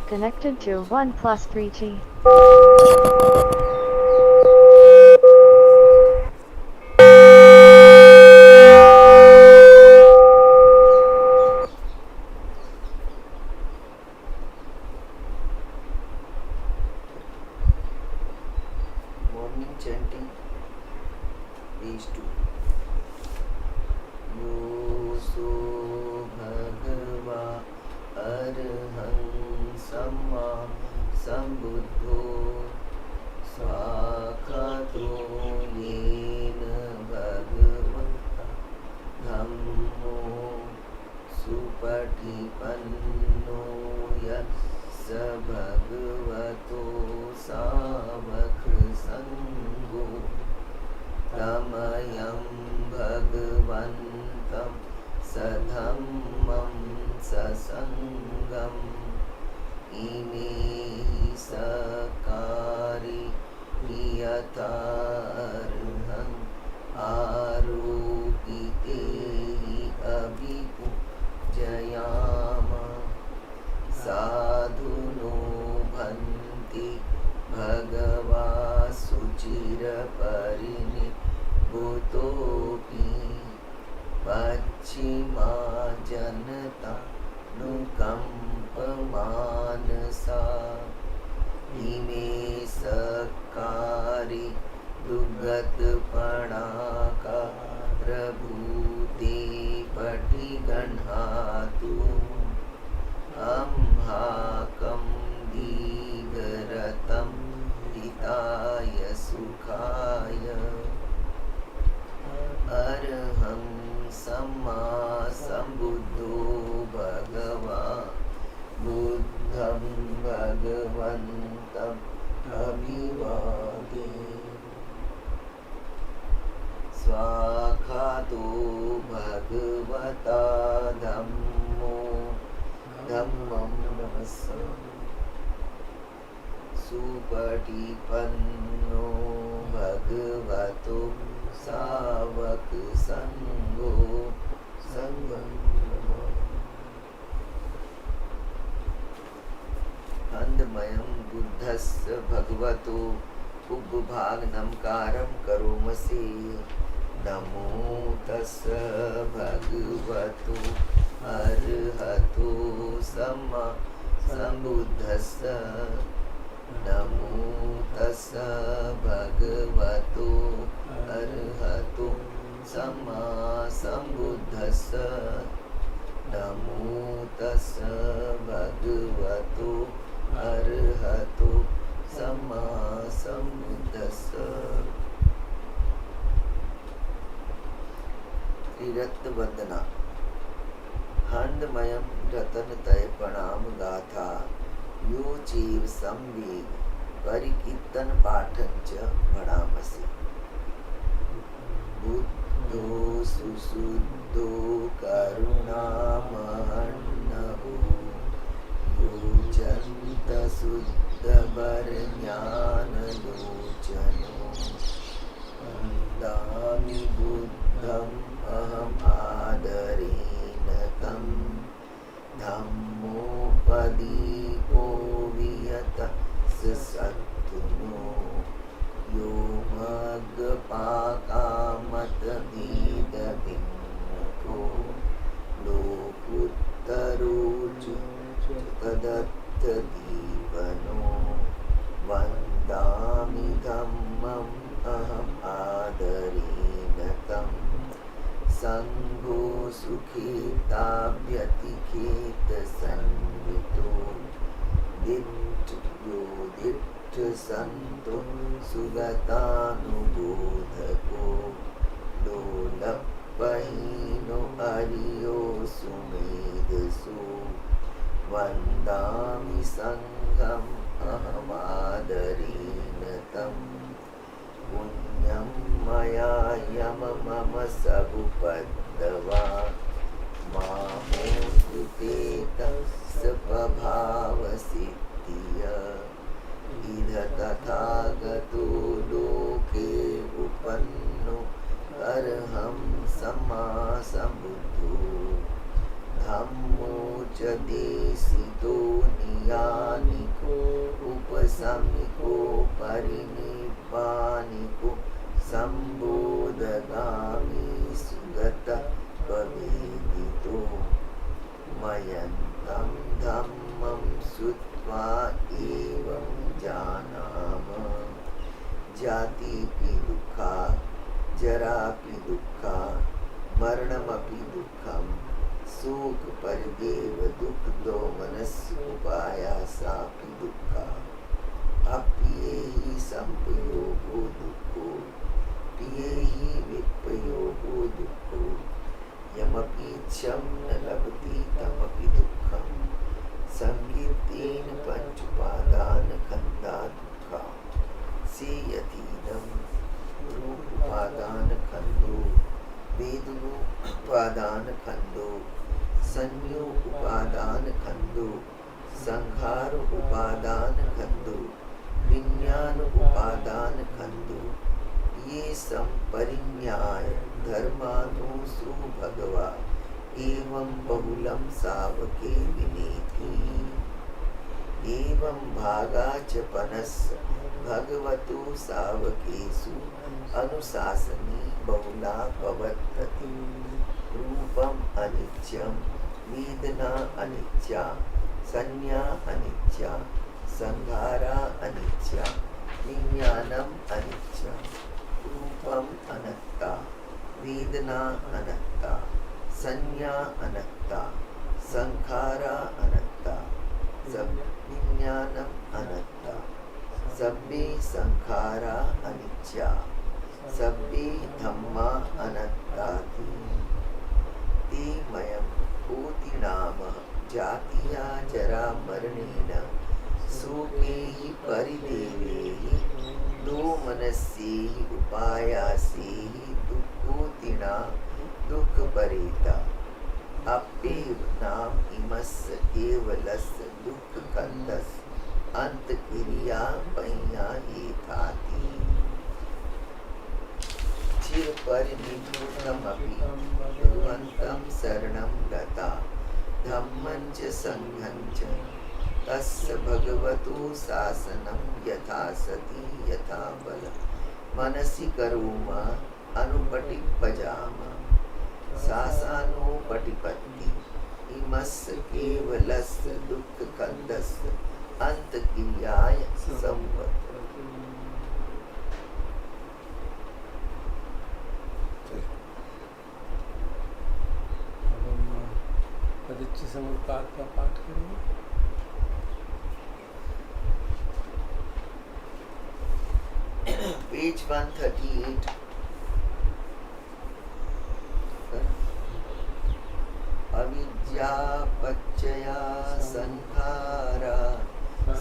Connected to OnePlus 3G. Morning chanting, page 2. Yoso bhagava arhang samma sambuddho swakhato yena bhagavata dhammo supatipanno yassa bhagavato savak sango Ramayam Bhagavantam Sadhammam Sasangam Ime Sakari Yatarham Arupite Abhipu Jayama Sadhuno Bhanti Bhagava Suchira Parini Bhutopi Pachima Janata Nukampa Manasa Ime Sakari Dugat Panaka Prabhuti Patiganhatu Amhakam Digaratam Hitaya Sukhaya Arham Samma Sambuddho Bhagava Buddham Bhagavantam Abhivade Swakhato Bhagavata Dhammo Dhammam Namasam Supatipanno Bhagavato Savak Sango Sangam Handmayam Buddhasya Bhagavato Ubbhagnamkaram Karomasi Namo Tassa Bhagavato Arhato Samma Sambuddhassa Namo Tassa Bhagavato Arhato Samma Sambuddhassa Namo Tassa Bhagavato Arhato Samma Sambuddhassa Triratna Vandana Handmayam Ratan Tay Pranam Gatha यो जीव संवेद परिकीर्तन पाठंच भणामसि बुद्धो सुशुद्धो करुणामहन्नहो यो चन्त शुद्ध वरज्ञानलोचनो वन्दामि बुद्धम् अहम् आदरेण तम् धम्मोपदीपो वियतः सत्तुनो यो मग्गपाकामतभेदभिन्नको लोकुत्तरोऽचु तदत्तदीपनो वन्दामि धम्मम् अहम् आदरेण तम् संघो सुखिताभ्यतिखेत संवितो दिट्ठो दिट्ठ संतो सुगतानुबोधको लोलपहीनो अरियो सुमेधसो वन्दामि संघम् अहमादरेण तम् पुण्यं मया यम मम सबुपद्दवा मामोऽस्तु ते तत्स्वभावसिद्धिय इह तथागतो लोके उपन्नो अर्हं सम्मा सम्बुद्धो धम्मो च देशितो नियान उपशमिको उपशमिको परिनिब्बानिको संबोधगामी सुगत पवेदितो मयन्तं धम्मं श्रुत्वा एवं जानाम जातिपि दुःखा जरापि दुःखा मरणमपि दुःखं शोक परिदेव दुःख दो मनस्य उपायासापि दुःखा अप्रिये हि संपयोगो दुःखो प्रिये हि विपयोगो दुःखो यमपीच्छं न लभते तमपि दुःखं संकीर्तेन पंचुपादानखंदा दुःखा सेयतीदं रूपोपादानखंदो वेदनो उपादानखंदो संयो उपादानखंदो संहार उपादानखंदो विज्ञान उपादानखंदो ये संपरिज्ञाय धर्मानुसु भगवा एवं बहुलं सावके विनेति एवं भागा च पनस्य भगवतो सावकेषु अनुशासनी बहुला पवर्तते रूपम अनित्यं वेदना अनित्या संज्ञा अनित्या संघारा अनित्या विज्ञानम अनित्या रूपम अनत्ता वेदना अनत्ता संज्ञा अनत्ता संखारा अनत्ता सब विज्ञानम अनत्ता सब्बे संखारा अनित्या सब्बे धम्मा अनत्ताति ते मयं कोति नाम जातिया जरा मरणेन शोके हि परिदेवे हि दो मनस्ये हि उपायासे हि दुःखोतिना दुःख परेता अप्येव नाम इमस्य केवलस्य दुःख कन्दस्य अंत क्रिया पह्या येथाति चिर परिनिभूतमपि भगवन्तं शरणं गता धम्मं च संघं च तस्य भगवतो शासनं यथा सति यथा बल मनसि करोम अनुपटिपजाम शासानोपटिपत्ति इमस्य केवलस्य दुःखकन्दस्य अंतक्रियाय संवत् पदिच्छ समुत्पाद का पाठ करेंगे। पेज 138 अविद्या पच्चया संखारा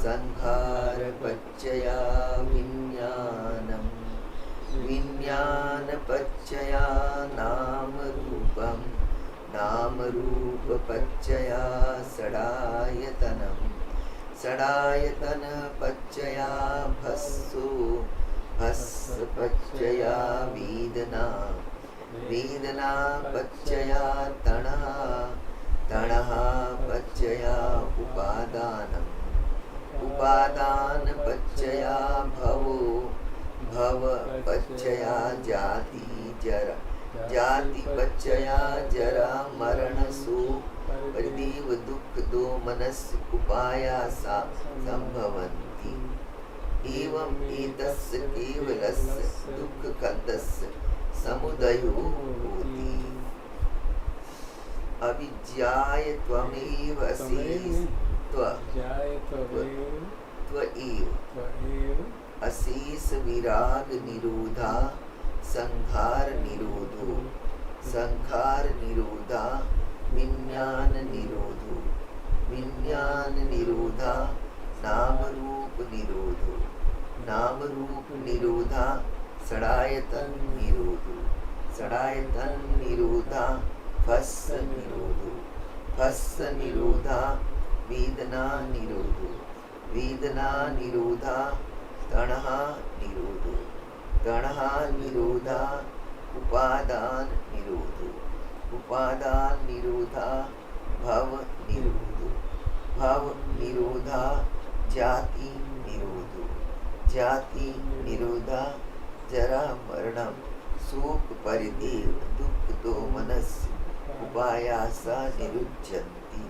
संखार पच्चया विज्ञानम विज्ञान पच्चया नाम रूपम नाम रूप पच्चया षडायतनम षडायतन पच्चया भस्सु भस्स पच्चया वेदना वेदना पच्चया तणः तणः पच्चया उपादानम् उपादान पच्चया भवो भव पच्चया जाति जरा जाति पच्चया जरा मरण शोक परिदेव दुःख दो मनस्य उपायासा संभवन्ति एवं एतस्य केवलस्य दुःखकन्दस्य समुदयो होति अविद्याय त्वमेव असेस् त्वएव अशेष विराग निरोधा संघार निरोधो संघार निरोधा विज्ञान निरोधो विज्ञान निरोधा नाम रूप निरोधो नाम रूप निरोधा षडायतन निरोधो षडायतन निरोधा फस्स निरोधो फस्स निरोधा वेदना निरोधो वेदना निरोधा तणः निरोधो तणः निरोधा उपादान निरोधो उपादान निरोधा भव निरोधो भव निरोधा जाति निरोधो जाति निरोधा जरा मरणम शोक परिदेव दुख दो मनस्य उपायासा निरुच्यन्ति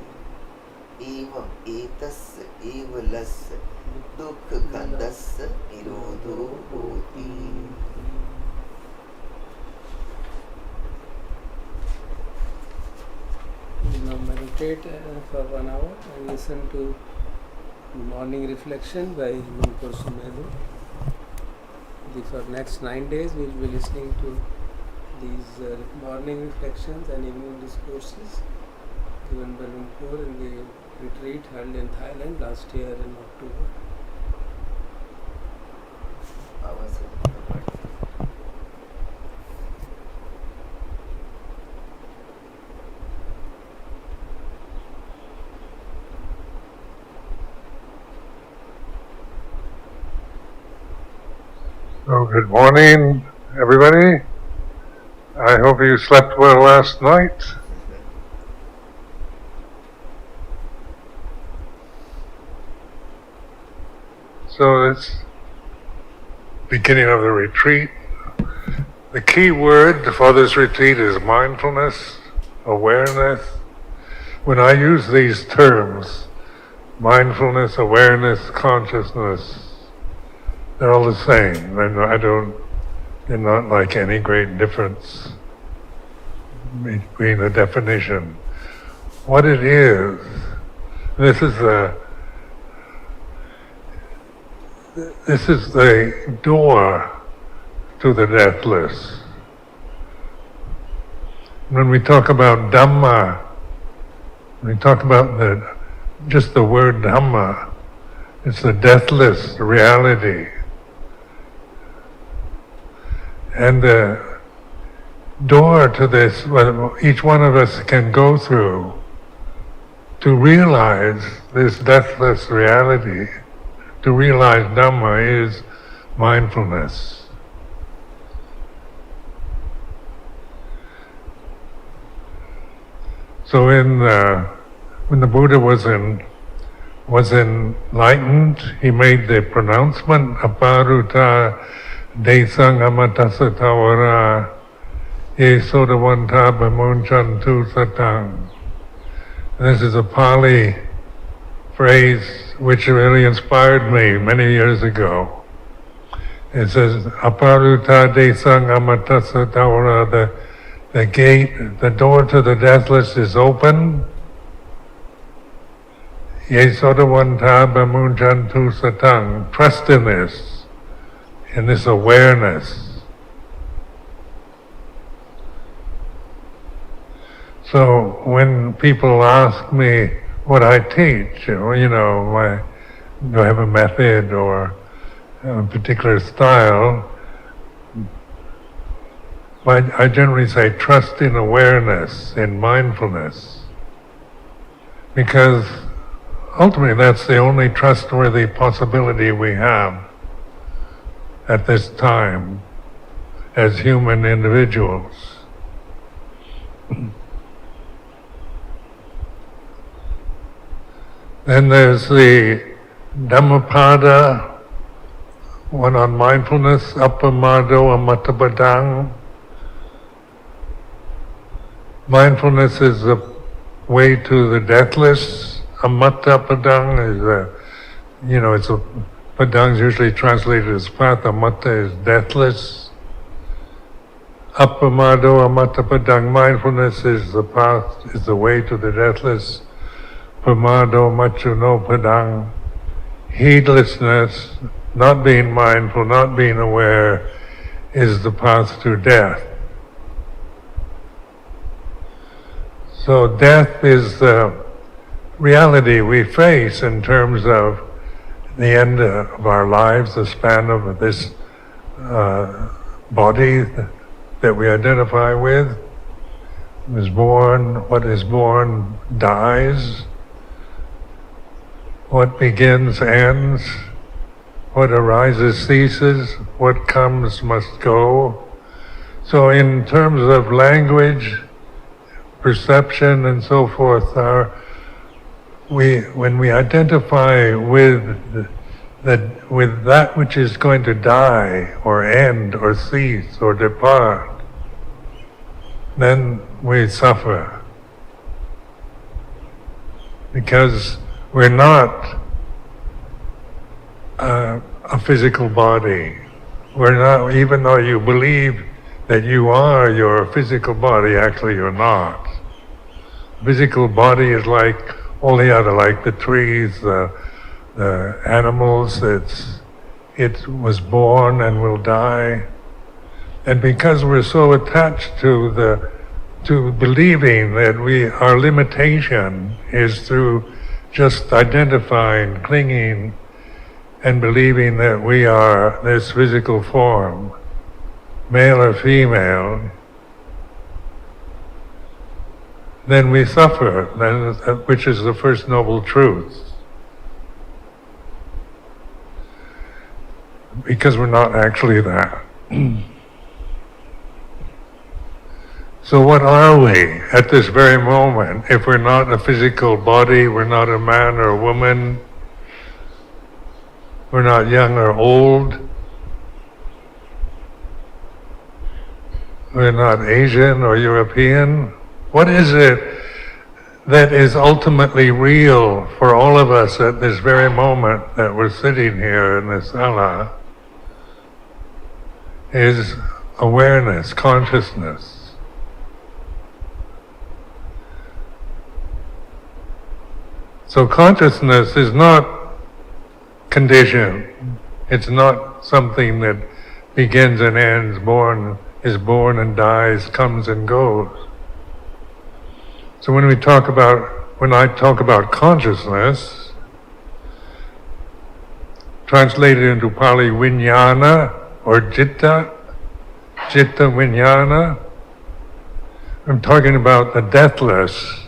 एवं एतस्य एव लस्य दुख खंडस्य निरोधो होति. Now meditate for 1 hour and listen to morning reflection by Manpur Sumedhu. For next 9 days we will be listening to these morning reflections and evening discourses given by Lumpur in the retreat held in Thailand last year in October. Oh, good morning, everybody. I hope you slept well last night. So it's beginning of the retreat. The key word for this retreat is mindfulness, awareness. When I use these terms, mindfulness, awareness, consciousness, they're all the same. They're not like any great difference between the definition. What it is, this is the door to the deathless. When we talk about Dhamma, we talk about just the word Dhamma, it's the deathless reality. And the door to this, what each one of us can go through to realize this deathless reality, to realize Dhamma, is mindfulness. So when the Buddha was enlightened, he made the pronouncement, aparuta desang amatasatawara yesodavanta bamunchantu satang. This is a Pali phrase which really inspired me many years ago. It says, aparuta desang amatasatawara, the gate, the door to the deathless is open. Yesodavanta bamunchantu satang. Trust in this awareness. So when people ask me what I teach, do I have a method or a particular style, I generally say trust in awareness, in mindfulness, because ultimately that's the only trustworthy possibility we have at this time as human individuals. Then there's the Dhammapada, one on mindfulness, Appamado Amattapadang. Mindfulness is the way to the deathless. Amattapadang is Padang is usually translated as path. Amatta is deathless. Appamado Amattapadang, mindfulness is the path, is the way to the deathless. Pamado Machuno Padang, heedlessness, not being mindful, not being aware, is the path to death. So death is the reality we face in terms of the end of our lives, the span of this body that we identify with. What is born dies. What begins ends. What arises ceases. What comes must go. So in terms of language, perception and so forth, when we identify with with that which is going to die or end or cease or depart, then we suffer. Because we're not a physical body. We're not, even though you believe that you are your physical body, actually you're not. Physical body is like all the other, like the trees, the animals. It was born and will die. And because we're so attached to believing that our limitation is through just identifying, clinging, and believing that we are this physical form, male or female, then we suffer, which is the first noble truth. Because we're not actually that. So what are we at this very moment? If we're not a physical body, we're not a man or a woman, we're not young or old, we're not Asian or European. What is it that is ultimately real for all of us at this very moment that we're sitting here in this sala? Is awareness, consciousness. So consciousness is not conditioned. It's not something that begins and ends, is born and dies, comes and goes. So when I talk about consciousness, translated into Pali viññāna or citta viññāna, I'm talking about the deathless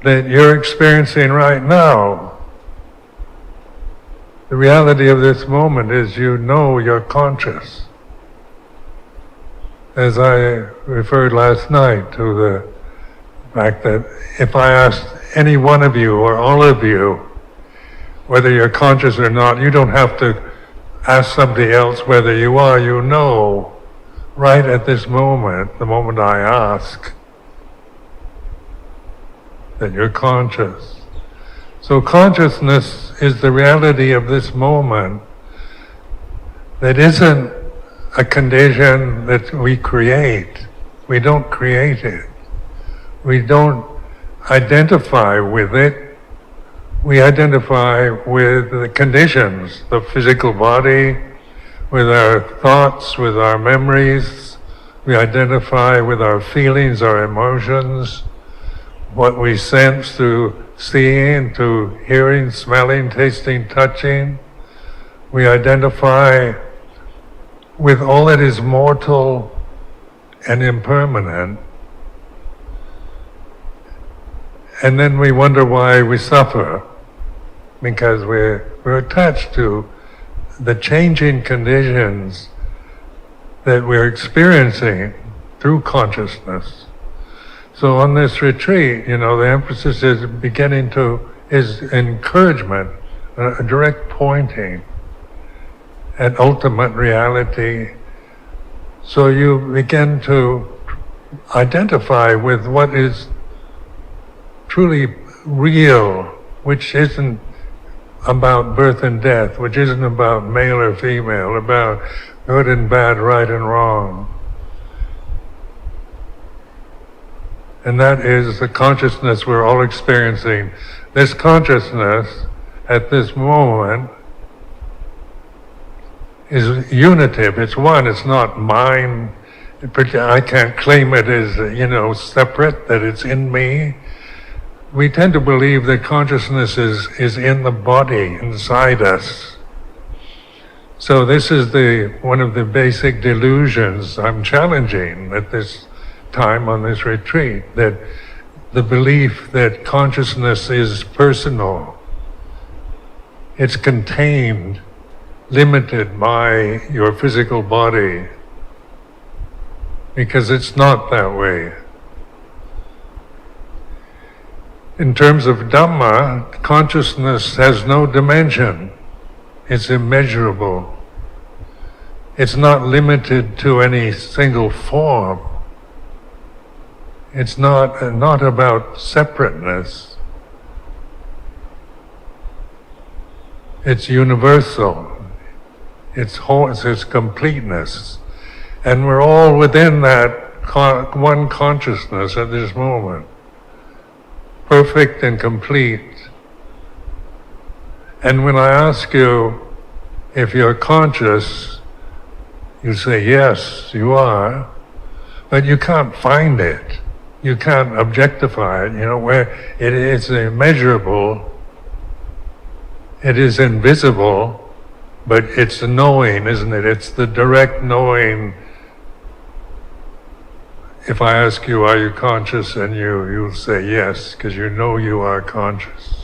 that you're experiencing right now. The reality of this moment is you know you're conscious. As I referred last night to the fact that if I asked any one of you or all of you whether you're conscious or not, you don't have to ask somebody else whether you are. You know right at this moment, the moment I ask, that you're conscious. So consciousness is the reality of this moment that isn't a condition that we create. We don't create it. We don't identify with it. We identify with the conditions, the physical body, with our thoughts, with our memories. We identify with our feelings, our emotions, what we sense through seeing, through hearing, smelling, tasting, touching. We identify with all that is mortal and impermanent. And then we wonder why we suffer, because we're attached to the changing conditions that we're experiencing through consciousness. So on this retreat, the emphasis is is encouragement, a direct pointing at ultimate reality. So you begin to identify with what is truly real, which isn't about birth and death, which isn't about male or female, about good and bad, right and wrong. And that is the consciousness we're all experiencing. This consciousness at this moment is unitive, it's one, it's not mine. I can't claim it as, separate, that it's in me. We tend to believe that consciousness is in the body, inside us. So this is one of the basic delusions I'm challenging at this time on this retreat, that the belief that consciousness is personal, it's contained, limited by your physical body, because it's not that way. in terms of Dhamma, consciousness has no dimension. It's immeasurable. It's not limited to any single form. It's not about separateness. It's universal. It's whole. It's its completeness. And we're all within that one consciousness at this moment. Perfect and complete. And when I ask you if you're conscious, you say, yes, you are, but you can't find it. You can't objectify it, where it is immeasurable, it is invisible, but it's the knowing, isn't it? It's the direct knowing. If I ask you, are you conscious? And you'll say yes, because you know you are conscious.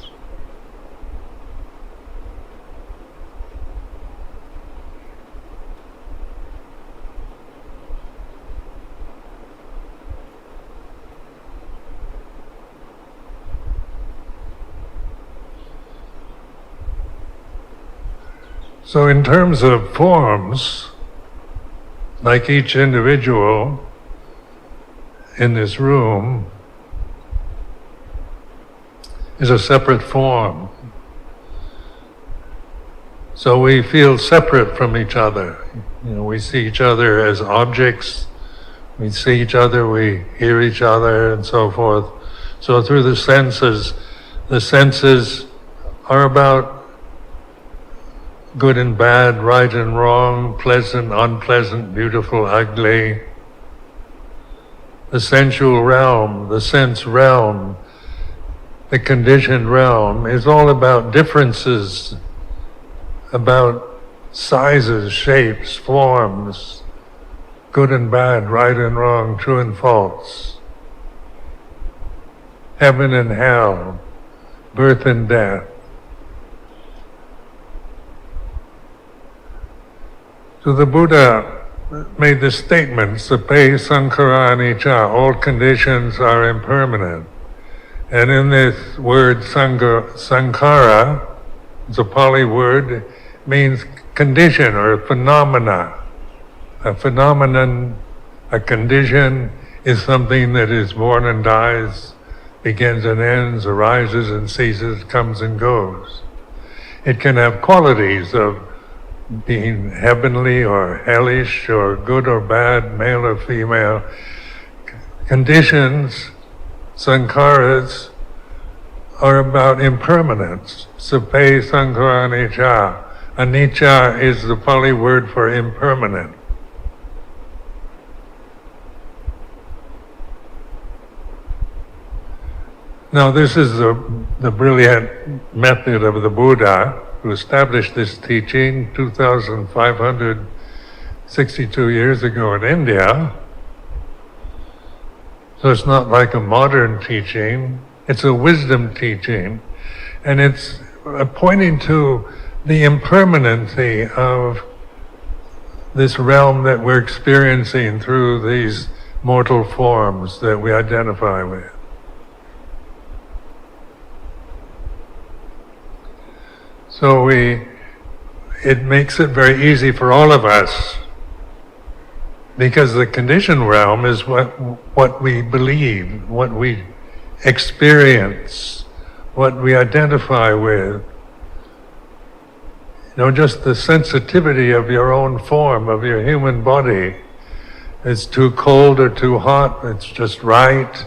So in terms of forms, like each individual in this room is a separate form. So we feel separate from each other. We see each other as objects, we see each other, we hear each other, and so forth. So through the senses are about good and bad, right and wrong, pleasant, unpleasant, beautiful, ugly. The sensual realm, the sense realm, the conditioned realm is all about differences, about sizes, shapes, forms, good and bad, right and wrong, true and false, heaven and hell, birth and death. So the Buddha made the statement, Sape Sankhara Anicca, all conditions are impermanent. And in this word Sankhara, it's a Pali word, means condition or phenomena. A phenomenon, a condition, is something that is born and dies, begins and ends, arises and ceases, comes and goes. It can have qualities of being heavenly or hellish or good or bad, male or female. Conditions, sankharas, are about impermanence. Sape sankhara anicca. Anicca is the Pali word for impermanent. Now this is the brilliant method of the Buddha who established this teaching 2,562 years ago in India. So it's not like a modern teaching, it's a wisdom teaching, and it's pointing to the impermanency of this realm that we're experiencing through these mortal forms that we identify with. So it makes it very easy for all of us, because the conditioned realm is what we believe, what we experience, what we identify with. Just the sensitivity of your own form, of your human body. It's too cold or too hot, it's just right.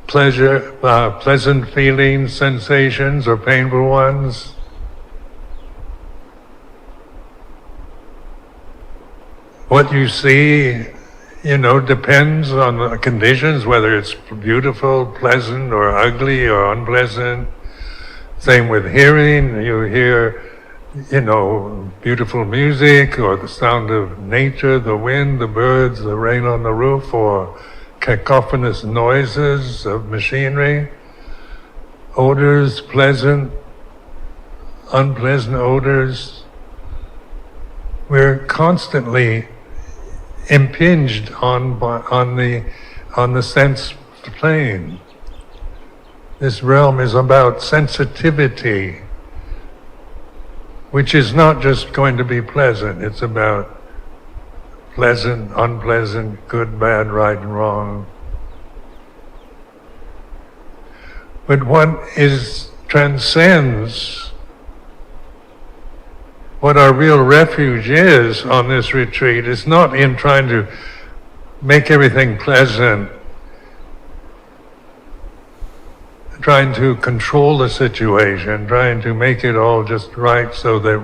Pleasant feelings, sensations, or painful ones. What you see, depends on the conditions, whether it's beautiful, pleasant, or ugly, or unpleasant. Same with hearing. You hear, beautiful music, or the sound of nature, the wind, the birds, the rain on the roof, or cacophonous noises of machinery. Odors, pleasant, unpleasant odors. We're constantly impinged on the sense plane. This realm is about sensitivity, which is not just going to be pleasant. It's about pleasant, unpleasant, good, bad, right, and wrong. But what transcends what our real refuge is on this retreat is not in trying to make everything pleasant, trying to control the situation, trying to make it all just right so that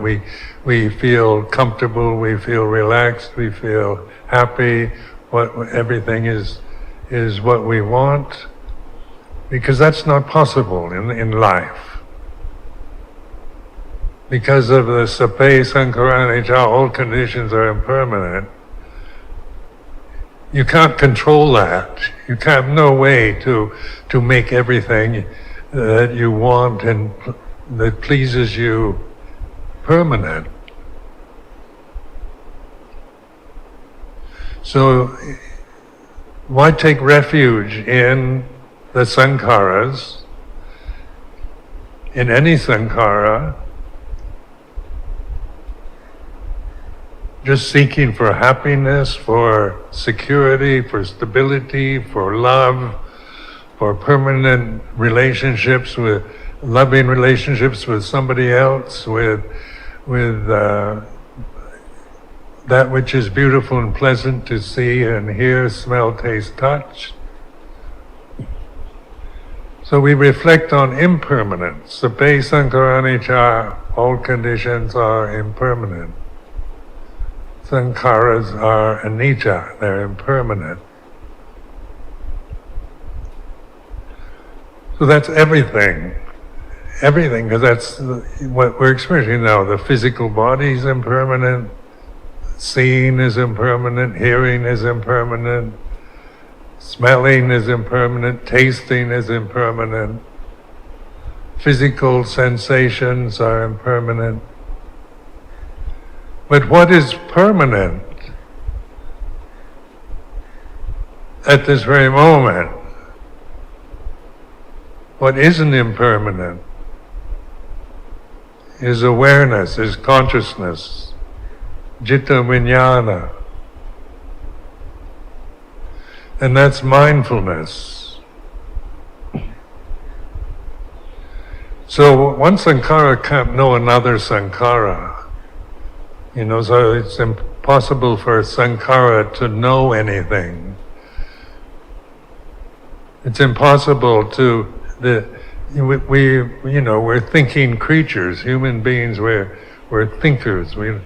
we feel comfortable, we feel relaxed, we feel happy, everything is what we want, because that's not possible in life. Because of the sape sankarana, all conditions are impermanent. You can't control that. You have no way to make everything that you want and that pleases you permanent. So why take refuge in the sankharas, in any sankhara, just seeking for happiness, for security, for stability, for love, for permanent relationships with, loving relationships with somebody else, with that which is beautiful and pleasant to see and hear, smell, taste, touch. So we reflect on impermanence. Sape sankaranicha, all conditions are impermanent. Sankharas are anicca, they're impermanent. So that's everything. Everything, because that's what we're experiencing now. The physical body is impermanent, seeing is impermanent, hearing is impermanent, smelling is impermanent, tasting is impermanent, physical sensations are impermanent. But what is permanent at this very moment? What isn't impermanent is awareness, is consciousness, citta vijnana. And that's mindfulness. So one sankhara can't know another sankhara. So it's impossible for a sankhara to know anything. It's impossible to, we're thinking creatures, human beings, we're thinkers. We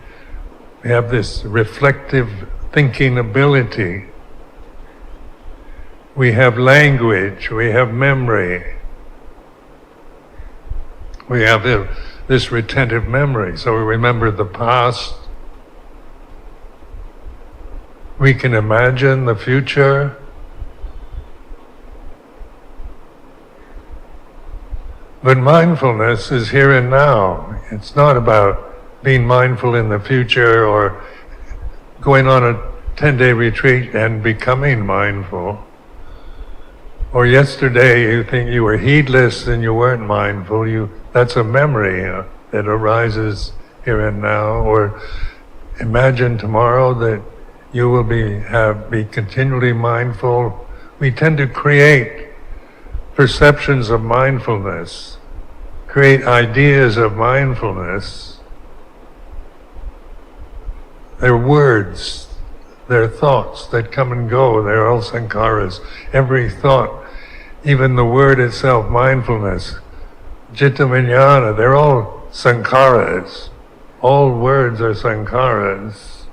have this reflective thinking ability. We have language, we have memory. We have this retentive memory, so we remember the past. We can imagine the future. But mindfulness is here and now. It's not about being mindful in the future or going on a 10-day retreat and becoming mindful. Or yesterday you think you were heedless and you weren't mindful. That's a memory that arises here and now. Or imagine tomorrow that you will be continually mindful. We tend to create perceptions of mindfulness, create ideas of mindfulness. They're words, they're thoughts that come and go. They're all sankharas. Every thought, even the word itself, mindfulness, citta vijnana, they're all sankharas. All words are sankharas.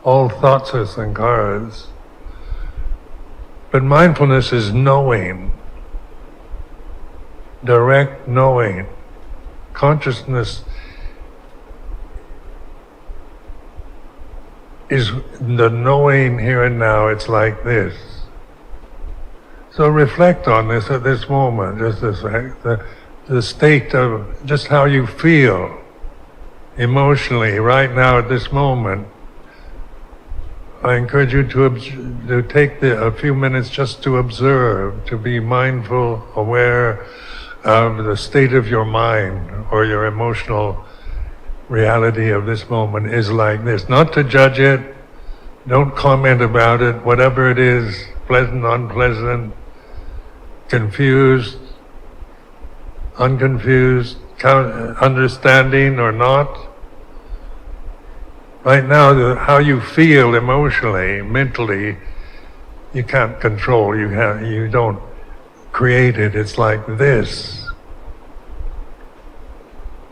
All thoughts are sankharas. But mindfulness is knowing, direct knowing. Consciousness is the knowing here and now. It's like this. So reflect on this at this moment, just the state of just how you feel emotionally right now at this moment. I encourage you to take a few minutes just to observe, to be mindful, aware of the state of your mind or your emotional reality of this moment is like this. Not to judge it, don't comment about it, whatever it is, pleasant, unpleasant, confused, unconfused, understanding or not. Right now, how you feel emotionally, mentally, you can't control. You don't create it. It's like this.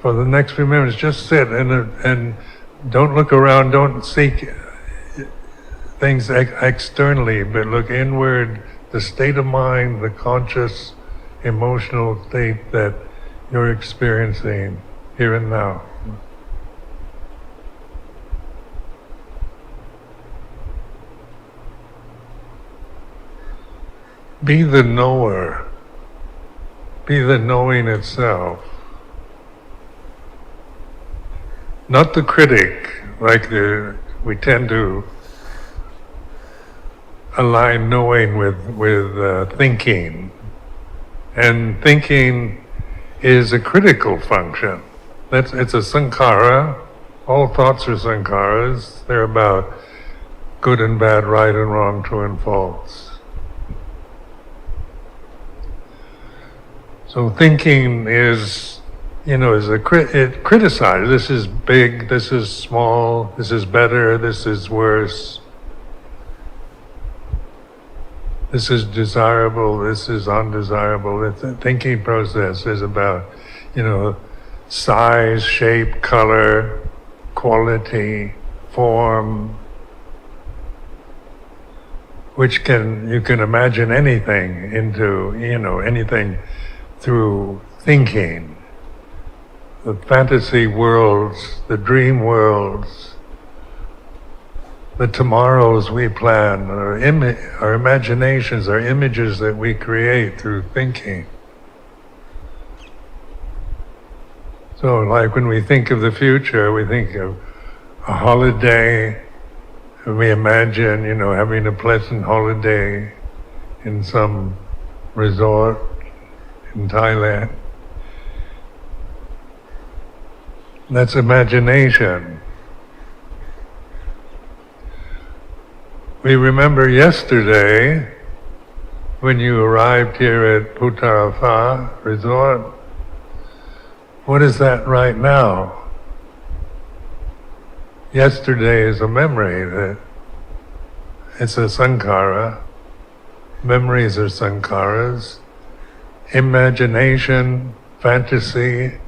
For the next few minutes, just sit and don't look around. Don't seek things externally, but look inward. The state of mind, the conscious, emotional state that you're experiencing here and now. Be the knower. Be the knowing itself. Not the critic, like we tend to align knowing with thinking. And thinking is a critical function. It's a sankhara. All thoughts are sankharas. They're about good and bad, right and wrong, true and false. So thinking is, it criticizes. This is big, this is small, this is better, this is worse. This is desirable, this is undesirable. The thinking process is about, size, shape, color, quality, form, which you can imagine anything into, anything through thinking. The fantasy worlds, the dream worlds, the tomorrows we plan, our imaginations, our images that we create through thinking. So like when we think of the future, we think of a holiday, and we imagine, having a pleasant holiday in some resort in Thailand. That's imagination. We remember yesterday when you arrived here at Puttarafa Resort. What is that right now? Yesterday is a memory that it's a sankhara. Memories are sankharas. Imagination, fantasy.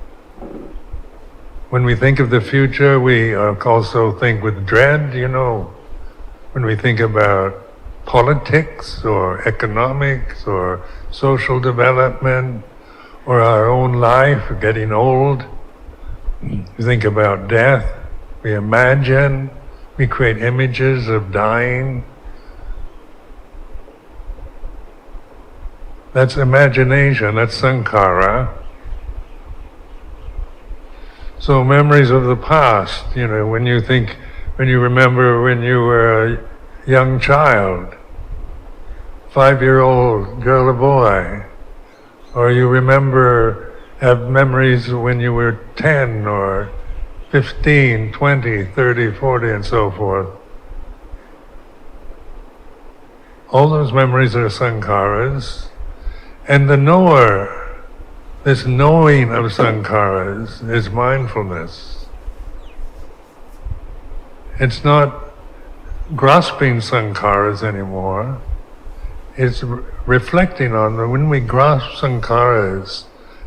When we think of the future, we also think with dread, when we think about politics or economics or social development or our own life, getting old. We think about death. We imagine, we create images of dying. That's imagination, that's sankhara. So memories of the past, when you remember when you were a young child, 5-year-old girl or boy, or you have memories when you were 10 or 15, 20, 30, 40, and so forth. All those memories are sankharas. And the knower, this knowing of sankharas, is mindfulness. It's not grasping sankharas anymore. It's reflecting on them. When we grasp sankharas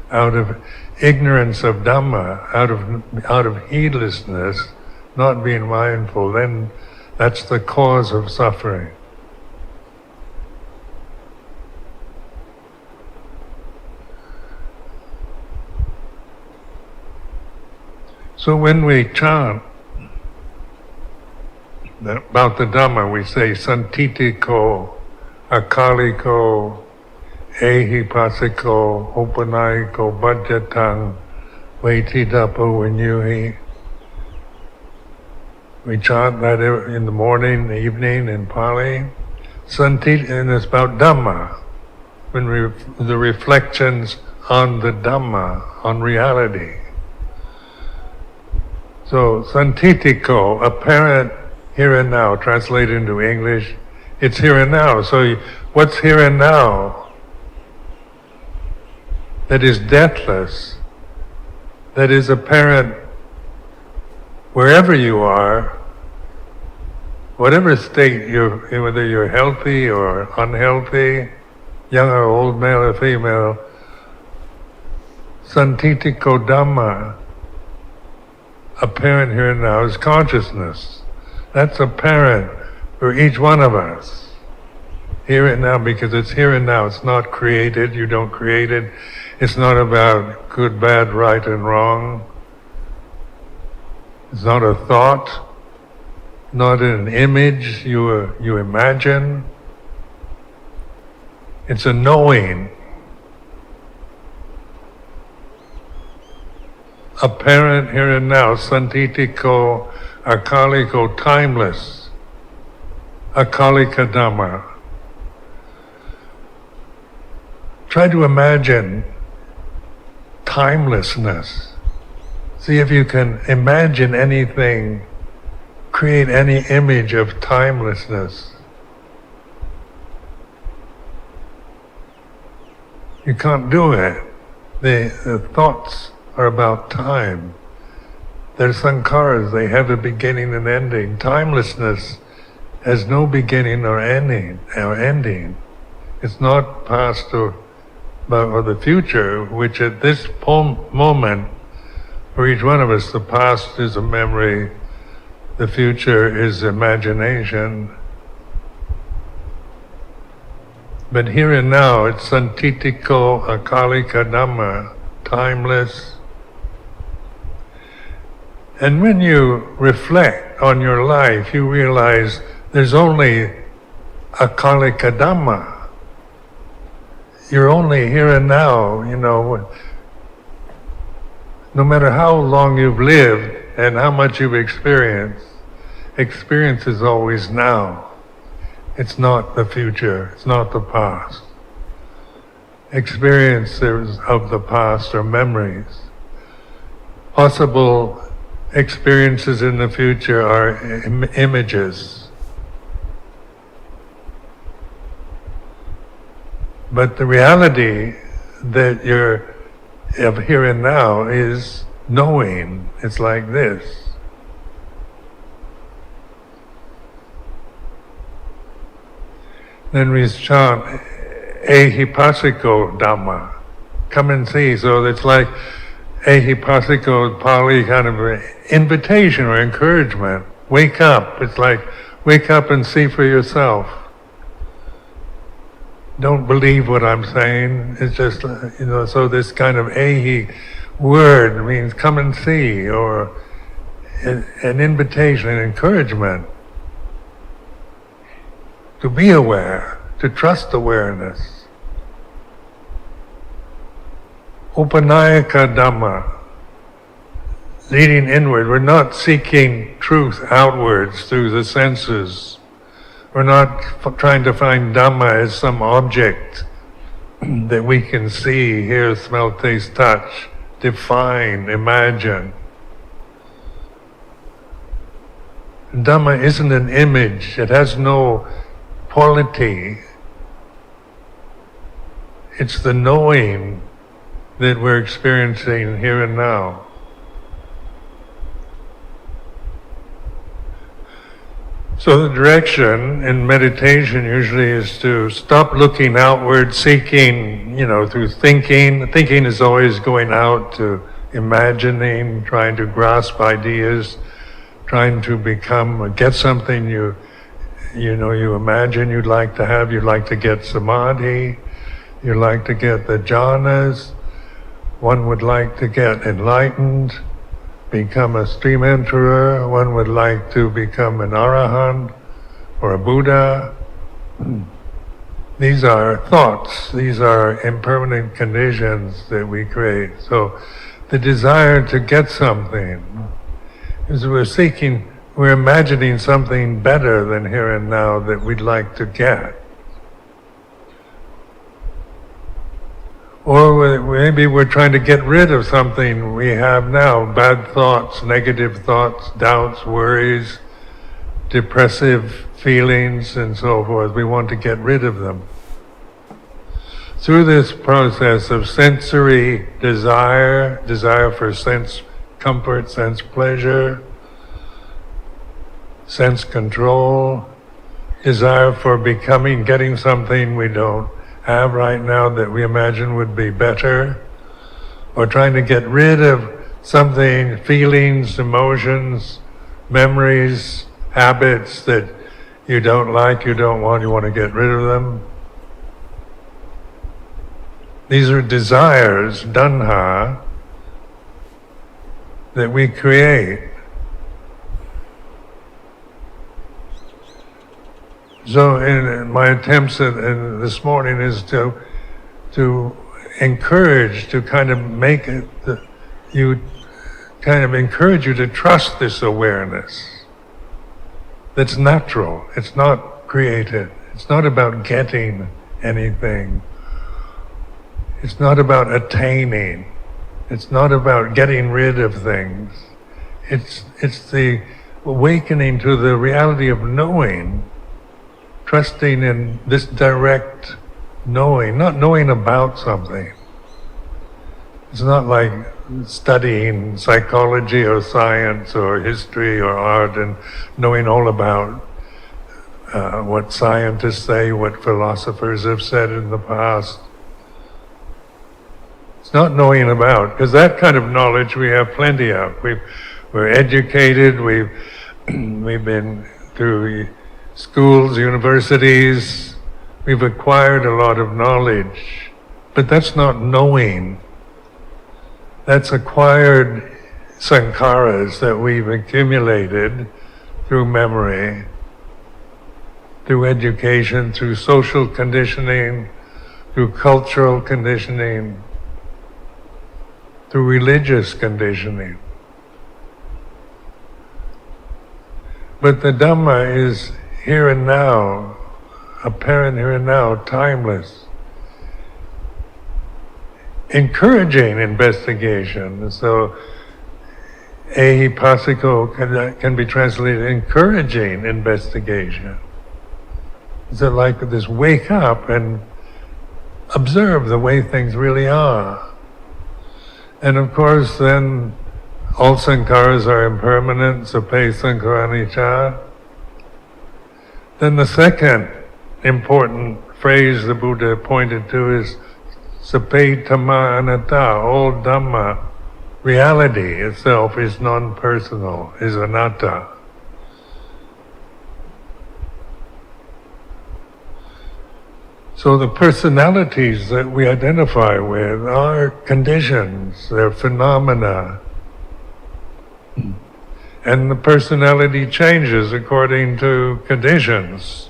out of ignorance of Dhamma, out of heedlessness, not being mindful, then that's the cause of suffering. So when we chant about the Dhamma, we say Santitiko, Akaliko, Ehipasiko, Upanayiko, Bhajatang, Vaitidapo Vinyuhi. We chant that in the morning, the evening in Pali. Santiti, and it's about Dhamma, the reflections on the Dhamma, on reality. So, santitiko, apparent here and now, translated into English, it's here and now. So, what's here and now? That is deathless, that is apparent wherever you are, whatever state you're in, whether you're healthy or unhealthy, young or old, male or female, santitiko Dhamma, apparent here and now, is consciousness. That's apparent for each one of us, here and now, because it's here and now. It's not created, you don't create it. It's not about good, bad, right and wrong. It's not a thought, not an image you imagine. It's a knowing. Apparent here and now, santitiko, akaliko, timeless, akalika Dhamma. Try to imagine timelessness. See if you can imagine anything, create any image of timelessness. You can't do it. The thoughts are about time. They're sankharas, they have a beginning and ending. Timelessness has no beginning or ending. It's not past or the future, which at this moment, for each one of us, the past is a memory, the future is imagination. But here and now, it's santitiko akalika Dhamma, timeless. And when you reflect on your life, you realize there's only akalika Dhamma. You're only here and now, no matter how long you've lived and how much you've experienced, experience is always now. It's not the future, it's not the past. Experiences of the past are memories. Possible experiences in the future are images. But the reality that you're of here and now is knowing. It's like this. Then we chant ehipasiko Dhamma, come and see. So it's like ehipasiko, Pali kind of an invitation or encouragement. Wake up. It's like wake up and see for yourself. Don't believe what I'm saying. It's just, so this kind of ehi word means come and see, or an invitation, an encouragement to be aware, to trust awareness. Upanayaka Dhamma, leading inward. We're not seeking truth outwards through the senses. We're not trying to find Dhamma as some object that we can see, hear, smell, taste, touch, define, imagine. Dhamma isn't an image. It has no quality. It's the knowing that we're experiencing here and now. So the direction in meditation usually is to stop looking outward, seeking, through thinking. Thinking is always going out to imagining, trying to grasp ideas, trying to get something you imagine you'd like to have. You'd like to get samadhi, you'd like to get the jhanas, one would like to get enlightened, become a stream enterer, one would like to become an arahant or a Buddha. These are thoughts, these are impermanent conditions that we create. So the desire to get something is we're seeking we're imagining something better than here and now that we'd like to get. Or maybe we're trying to get rid of something we have now, bad thoughts, negative thoughts, doubts, worries, depressive feelings, and so forth. We want to get rid of them. Through this process of sensory desire for sense comfort, sense pleasure, sense control, desire for becoming, getting something we don't have right now that we imagine would be better, or trying to get rid of something, feelings, emotions, memories, habits that you don't like, you don't want, you want to get rid of them. These are desires, dhanha, that we create. So in my attempts this morning is to encourage, to kind of make it, encourage you to trust this awareness that's natural. It's not created. It's not about getting anything. It's not about attaining. It's not about getting rid of things. It's the awakening to the reality of knowing, trusting in this direct knowing, not knowing about something. It's not like studying psychology or science or history or art and knowing all about what scientists say, what philosophers have said in the past. It's not knowing about, because that kind of knowledge we have plenty of. We're educated, we've been through schools, universities, we've acquired a lot of knowledge, but that's not knowing. That's acquired sankharas that we've accumulated through memory, through education, through social conditioning, through cultural conditioning, through religious conditioning. But the Dhamma is here and now, apparent here and now, timeless. Encouraging investigation. So, ehipasiko can be translated encouraging investigation. So like this, wake up and observe the way things really are. And of course then all sankharas are impermanent, sape sankhara anicca. Then the second important phrase the Buddha pointed to is sape dhamma anatta, all Dhamma, reality itself is non-personal, is anatta. So the personalities that we identify with are conditions, they're phenomena. And the personality changes according to conditions.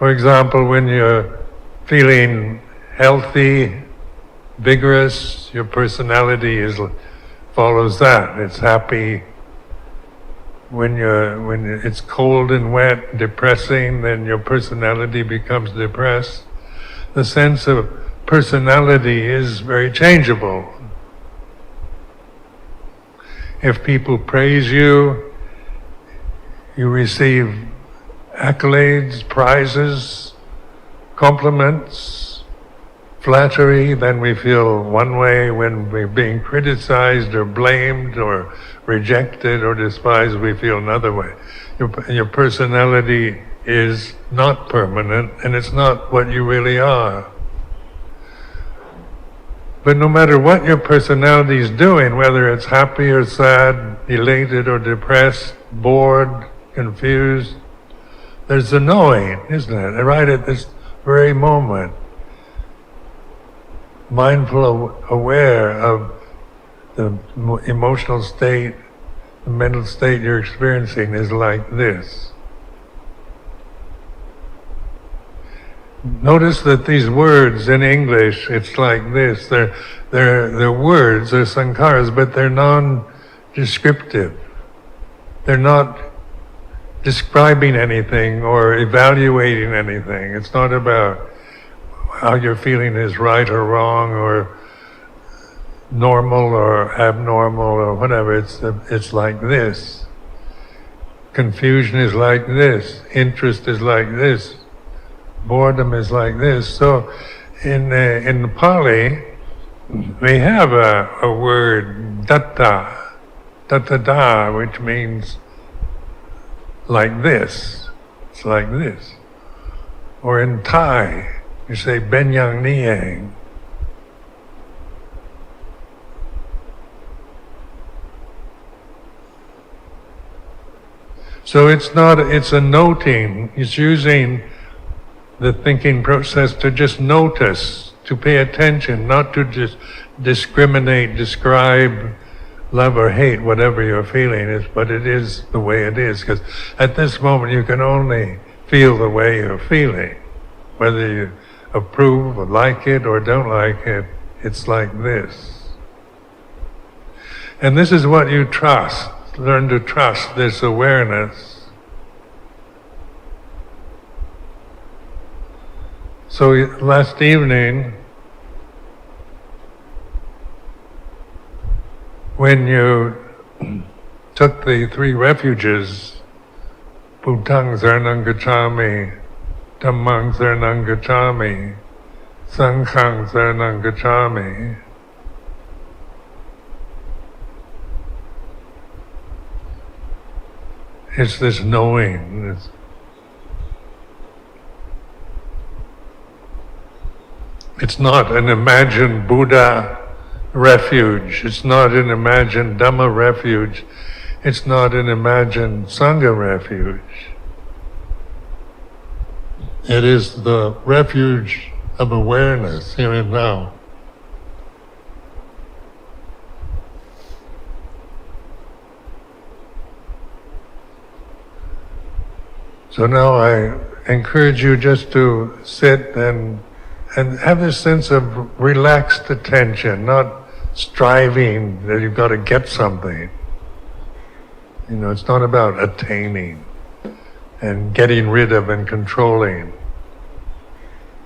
For example, when you're feeling healthy, vigorous, your personality follows that. It's happy. When it's cold and wet, depressing, then your personality becomes depressed. The sense of personality is very changeable. If people praise you, you receive accolades, prizes, compliments, flattery, then we feel one way. When we're being criticized or blamed or rejected or despised, we feel another way. Your personality is not permanent, and it's not what you really are. But no matter what your personality is doing, whether it's happy or sad, elated or depressed, bored, confused, there's a knowing, isn't it? Right at this very moment, mindful, aware of the emotional state, the mental state you're experiencing is like this. Notice that these words in English, it's like this. They're words, they're sankharas, but they're non-descriptive. They're not describing anything or evaluating anything. It's not about how you're feeling is right or wrong or normal or abnormal or whatever. It's like this. Confusion is like this. Interest is like this. Boredom is like this. So in the Pali, we have a word, datta, datta, which means like this. It's like this. Or in Thai, you say ben yang niang. So it's a noting. It's using the thinking process to just notice, to pay attention, not to just discriminate, describe, love or hate whatever you're feeling is, but it is the way it is. Because at this moment you can only feel the way you're feeling. Whether you approve or like it or don't like it, it's like this. And this is what you trust. Learn to trust this awareness. So last evening, when you took the three refuges, Bhutang Saranang Gacchami, Dhammang Saranang Gacchami, Sanghang Saranang Gacchami, it's this knowing. It's not an imagined Buddha refuge. It's not an imagined Dhamma refuge. It's not an imagined Sangha refuge. It is the refuge of awareness here and now. So now I encourage you just to sit and have this sense of relaxed attention, not striving that you've got to get something. You know, it's not about attaining and getting rid of and controlling,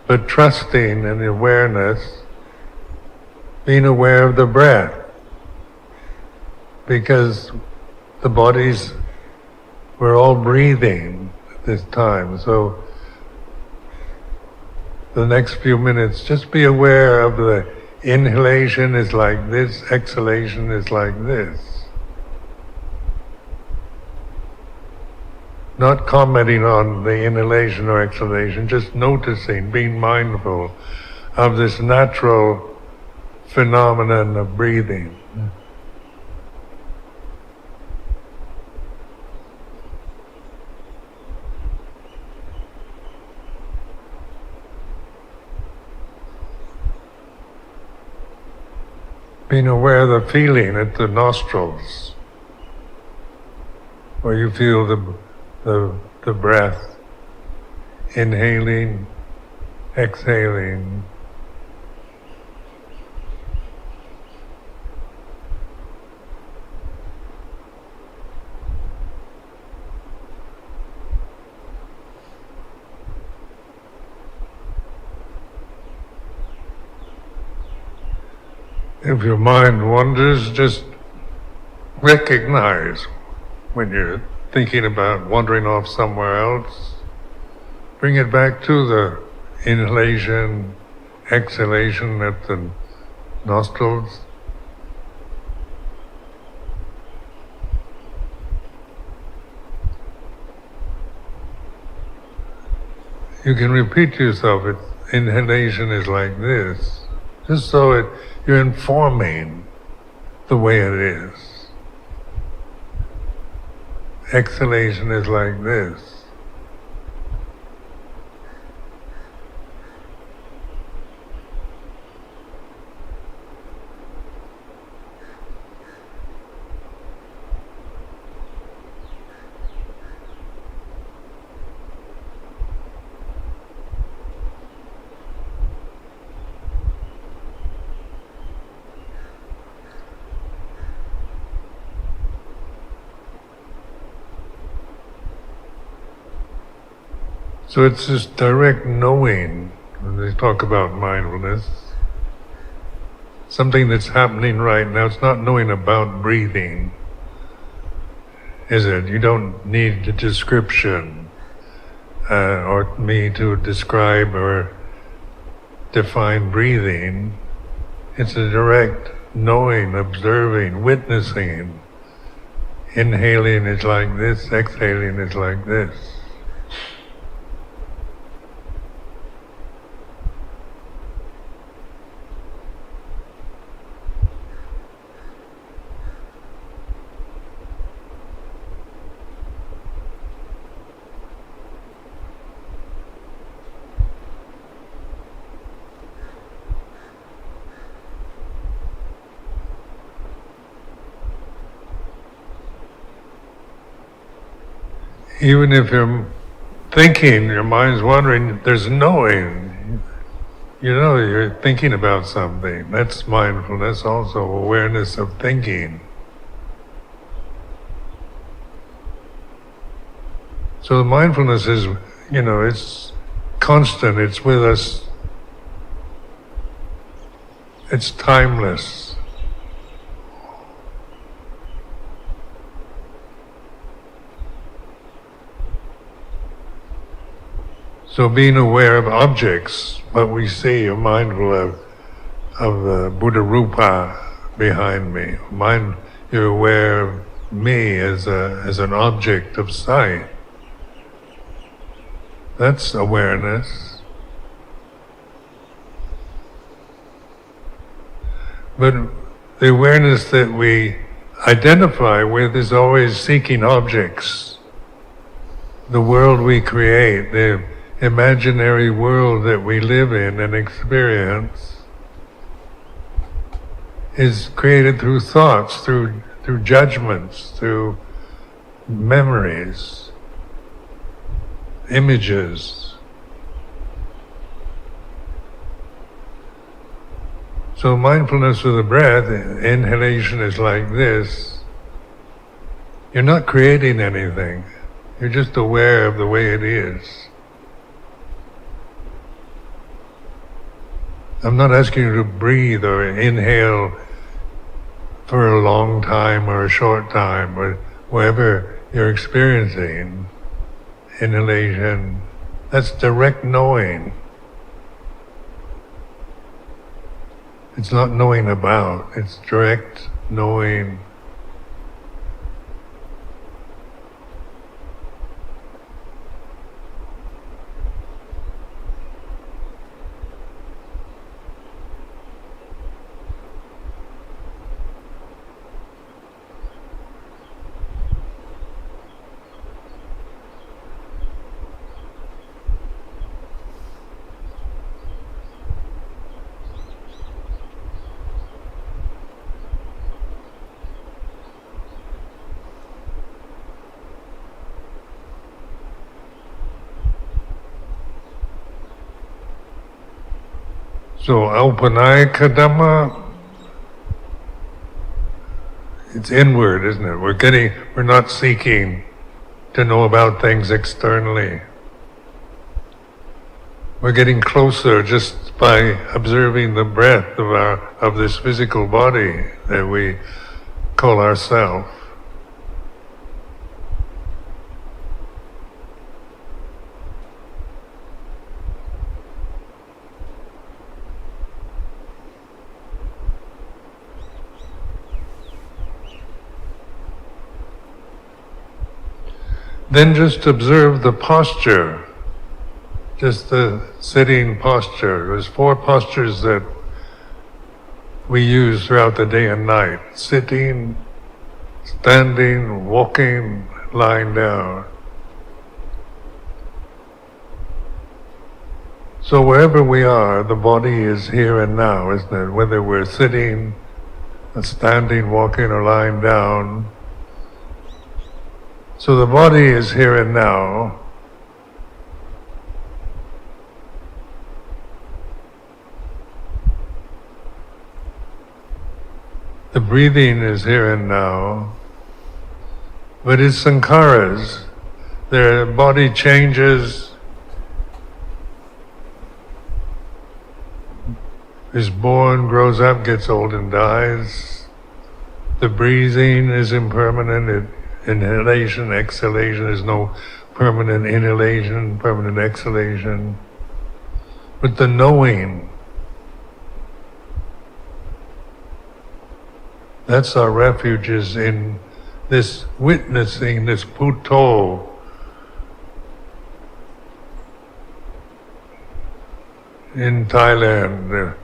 but trusting and awareness, being aware of the breath, because the bodies, we're all breathing at this time. So the next few minutes, just be aware of the inhalation is like this, exhalation is like this. Not commenting on the inhalation or exhalation, just noticing, being mindful of this natural phenomenon of breathing. Being aware of the feeling at the nostrils, where you feel the breath, inhaling, exhaling. If your mind wanders, just recognize when you're thinking about wandering off somewhere else. Bring it back to the inhalation, exhalation at the nostrils. You can repeat to yourself, inhalation is like this, just so you're informing the way it is. Exhalation is like this. So it's this direct knowing, when they talk about mindfulness, something that's happening right now. It's not knowing about breathing, is it? You don't need a description or me to describe or define breathing. It's a direct knowing, observing, witnessing. Inhaling is like this, exhaling is like this. Even if you're thinking, your mind's wandering, there's knowing. You know you're thinking about something. That's mindfulness, also awareness of thinking. So mindfulness is, it's constant, it's with us. It's timeless. So being aware of objects, what we see, you're mindful of the Buddha Rupa behind me. You're aware of me as an object of sight. That's awareness. But the awareness that we identify with is always seeking objects. The world we create, the imaginary world that we live in and experience, is created through thoughts, through judgments, through memories, images. So mindfulness of the breath, inhalation is like this. You're not creating anything. You're just aware of the way it is. I'm not asking you to breathe or inhale for a long time or a short time, or whatever you're experiencing. Inhalation, that's direct knowing. It's not knowing about, it's direct knowing. So Aupanayika Dhamma, it's inward, isn't it? We're not seeking to know about things externally. We're getting closer just by observing the breath of this physical body that we call ourself. Then just observe the posture, just the sitting posture. There's 4 postures that we use throughout the day and night: sitting, standing, walking, lying down. So wherever we are, the body is here and now, isn't it? Whether we're sitting, standing, walking, or lying down. So the body is here and now. The breathing is here and now. But it's sankharas. Their body changes, is born, grows up, gets old and dies. The breathing is impermanent. Inhalation, exhalation, there's no permanent inhalation, permanent exhalation. But the knowing, that's our refuge, is in this witnessing, this Buddho. In Thailand, the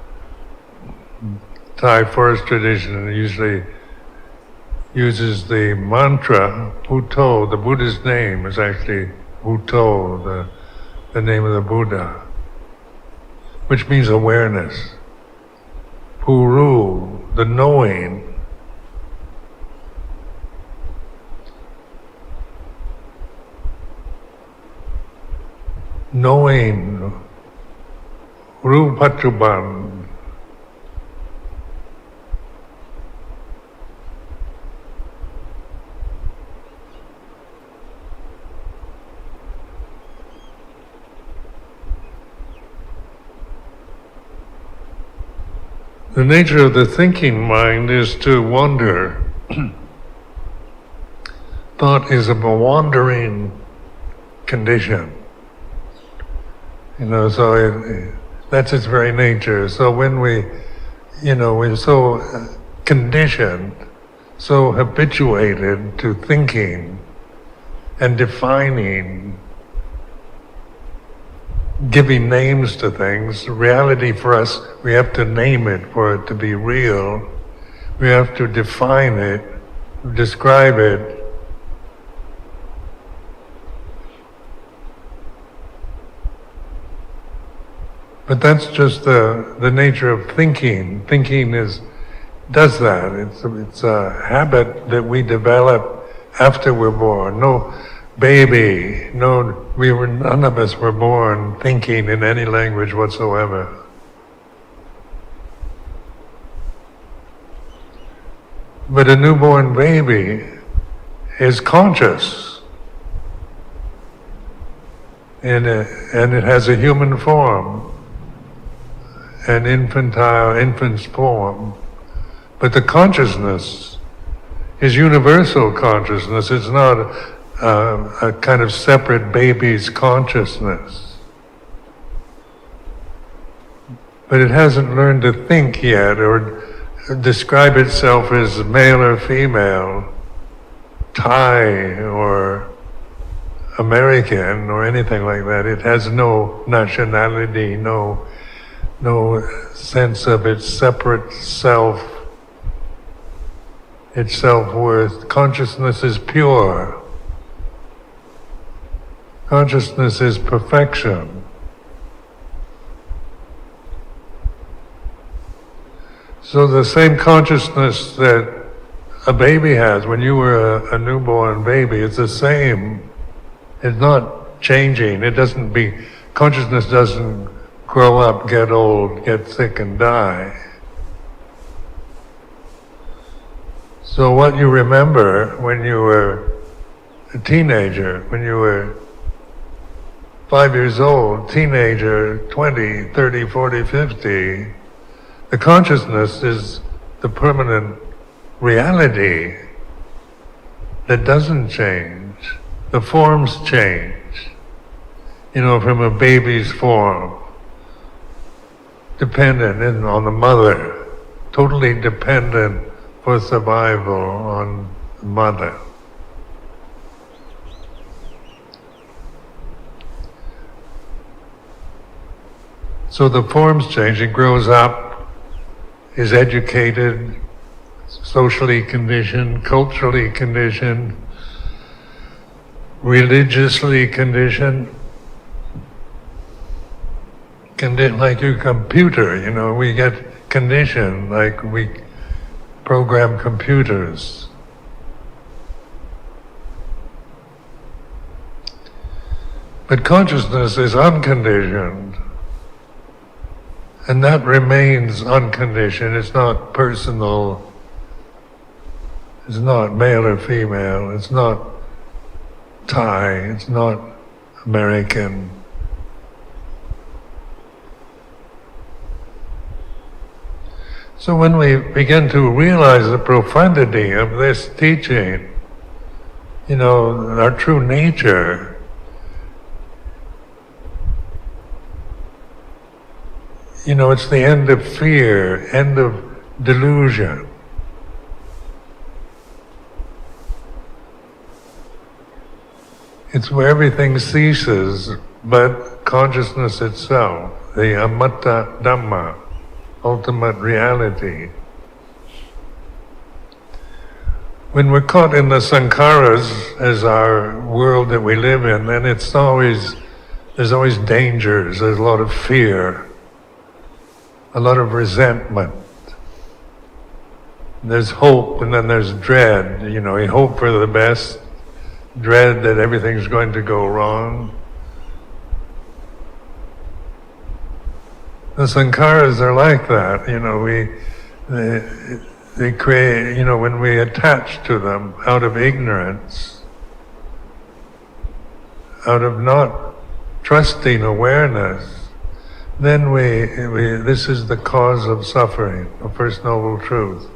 Thai forest tradition usually uses the mantra Buddho. The Buddha's name is actually Buddho, the name of the Buddha, which means awareness. Puru, the knowing. Knowing, Rupachuban. The nature of the thinking mind is to wander. Thought is a wandering condition. So that's its very nature. So when we're so conditioned, so habituated to thinking and defining, giving names to things. Reality for us, we have to name it for it to be real. We have to define it, describe it. But that's just the nature of thinking. Thinking does that. It's a habit that we develop after we're born. No baby, none of us were born thinking in any language whatsoever. But a newborn baby is conscious, and it has a human form, an infant's form. But the consciousness is universal consciousness. It's not a kind of separate baby's consciousness. But it hasn't learned to think yet or describe itself as male or female, Thai or American or anything like that. It has no nationality, no sense of its separate self, its self-worth. Consciousness is pure. Consciousness is perfection. So the same consciousness that a baby has when you were a newborn baby, it's the same. It's not changing. Consciousness doesn't grow up, get old, get sick and die. So what you remember when you were a teenager, when you were 5 years old, teenager, 20, 30, 40, 50, the consciousness is the permanent reality that doesn't change. The forms change, from a baby's form, dependent on the mother, totally dependent for survival on the mother. So the forms change. It grows up, is educated, socially conditioned, culturally conditioned, religiously conditioned. Like your computer, we get conditioned like we program computers. But consciousness is unconditioned. And that remains unconditioned. It's not personal. It's not male or female. It's not Thai. It's not American. So when we begin to realize the profundity of this teaching, our true nature, it's the end of fear, end of delusion. It's where everything ceases but consciousness itself, the amatta dhamma, ultimate reality. When we're caught in the sankharas as our world that we live in, then there's always dangers, there's a lot of fear, a lot of resentment. There's hope and then there's dread. You hope for the best, dread that everything's going to go wrong. The sankharas are like that. They create, when we attach to them out of ignorance, out of not trusting awareness, then this is the cause of suffering, the First Noble Truth.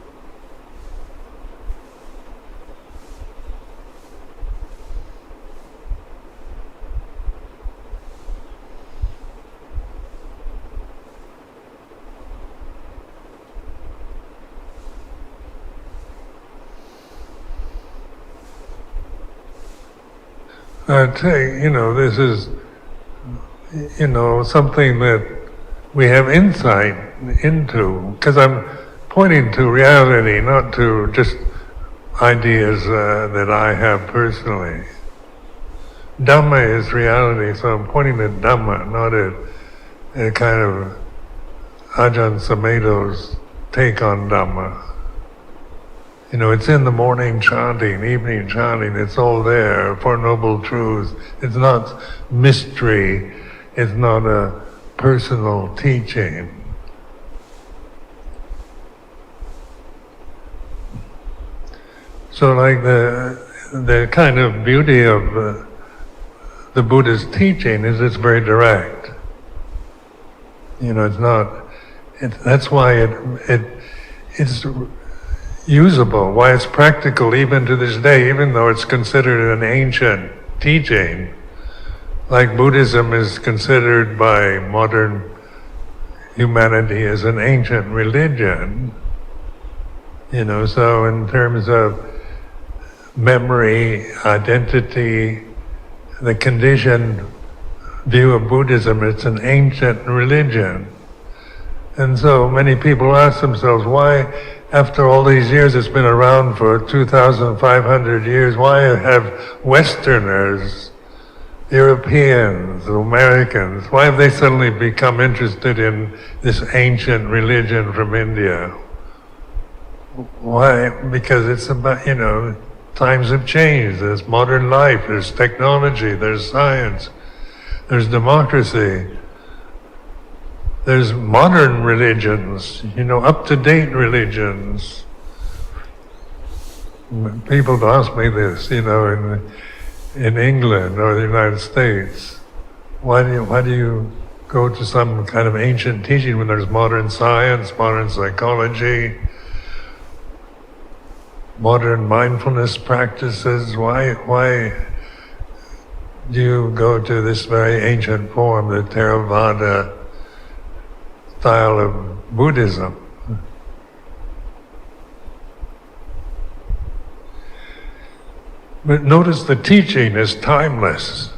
I'd say, this is, something that we have insight into, because I'm pointing to reality, not to just ideas that I have personally. Dhamma is reality, so I'm pointing to Dhamma, not a kind of Ajahn Sumedho's take on Dhamma. It's in the morning chanting, evening chanting, it's all there, Four Noble Truths. It's not mystery, it's not a personal teaching. So like the kind of beauty of the Buddha's teaching is it's very direct. That's why it's usable, why it's practical even to this day, even though it's considered an ancient teaching. Like Buddhism is considered by modern humanity as an ancient religion. So in terms of memory, identity, the conditioned view of Buddhism, it's an ancient religion. And so many people ask themselves, why, after all these years, it's been around for 2,500 years, why have Westerners, Europeans, Americans, why have they suddenly become interested in this ancient religion from India? Why? Because it's about, times have changed. There's modern life, there's technology, there's science, there's democracy. There's modern religions, up-to-date religions. People ask me this, in England or the United States, why do you go to some kind of ancient teaching when there's modern science, modern psychology, modern mindfulness practices? Why do you go to this very ancient form, the Theravada style of Buddhism? But notice the teaching is timeless.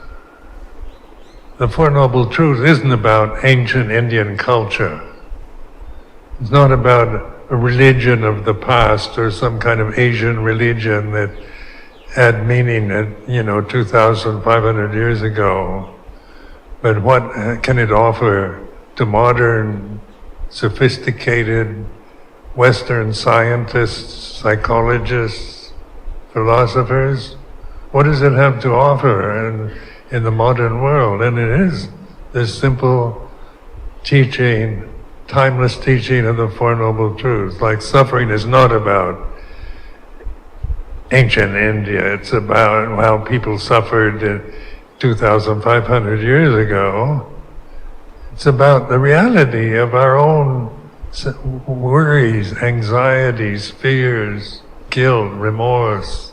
The Four Noble Truths isn't about ancient Indian culture. It's not about a religion of the past or some kind of Asian religion that had meaning at, 2,500 years ago. But what can it offer to modern, sophisticated Western scientists, psychologists, philosophers? What does it have to offer in the modern world? And it is this simple teaching, timeless teaching of the Four Noble Truths. Like suffering is not about ancient India, it's about how people suffered 2,500 years ago. It's about the reality of our own worries, anxieties, fears, guilt, remorse.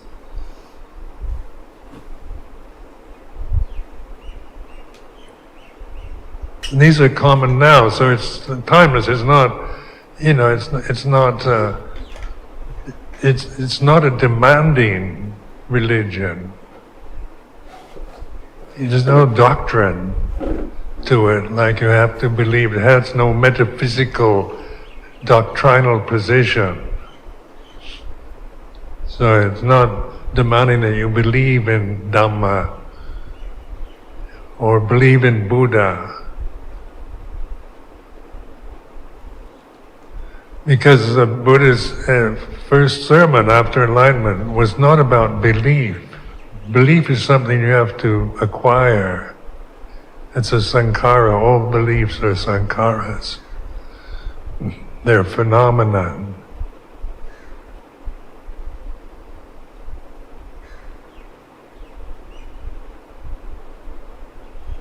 And these are common now, so it's timeless. It's not, it's not a demanding religion. There's no doctrine to it, like you have to believe. It has no metaphysical, doctrinal position. So it's not demanding that you believe in Dhamma or believe in Buddha. Because the Buddha's first sermon after enlightenment was not about belief. Belief is something you have to acquire. It's a sankhara. All beliefs are sankharas. They're phenomena.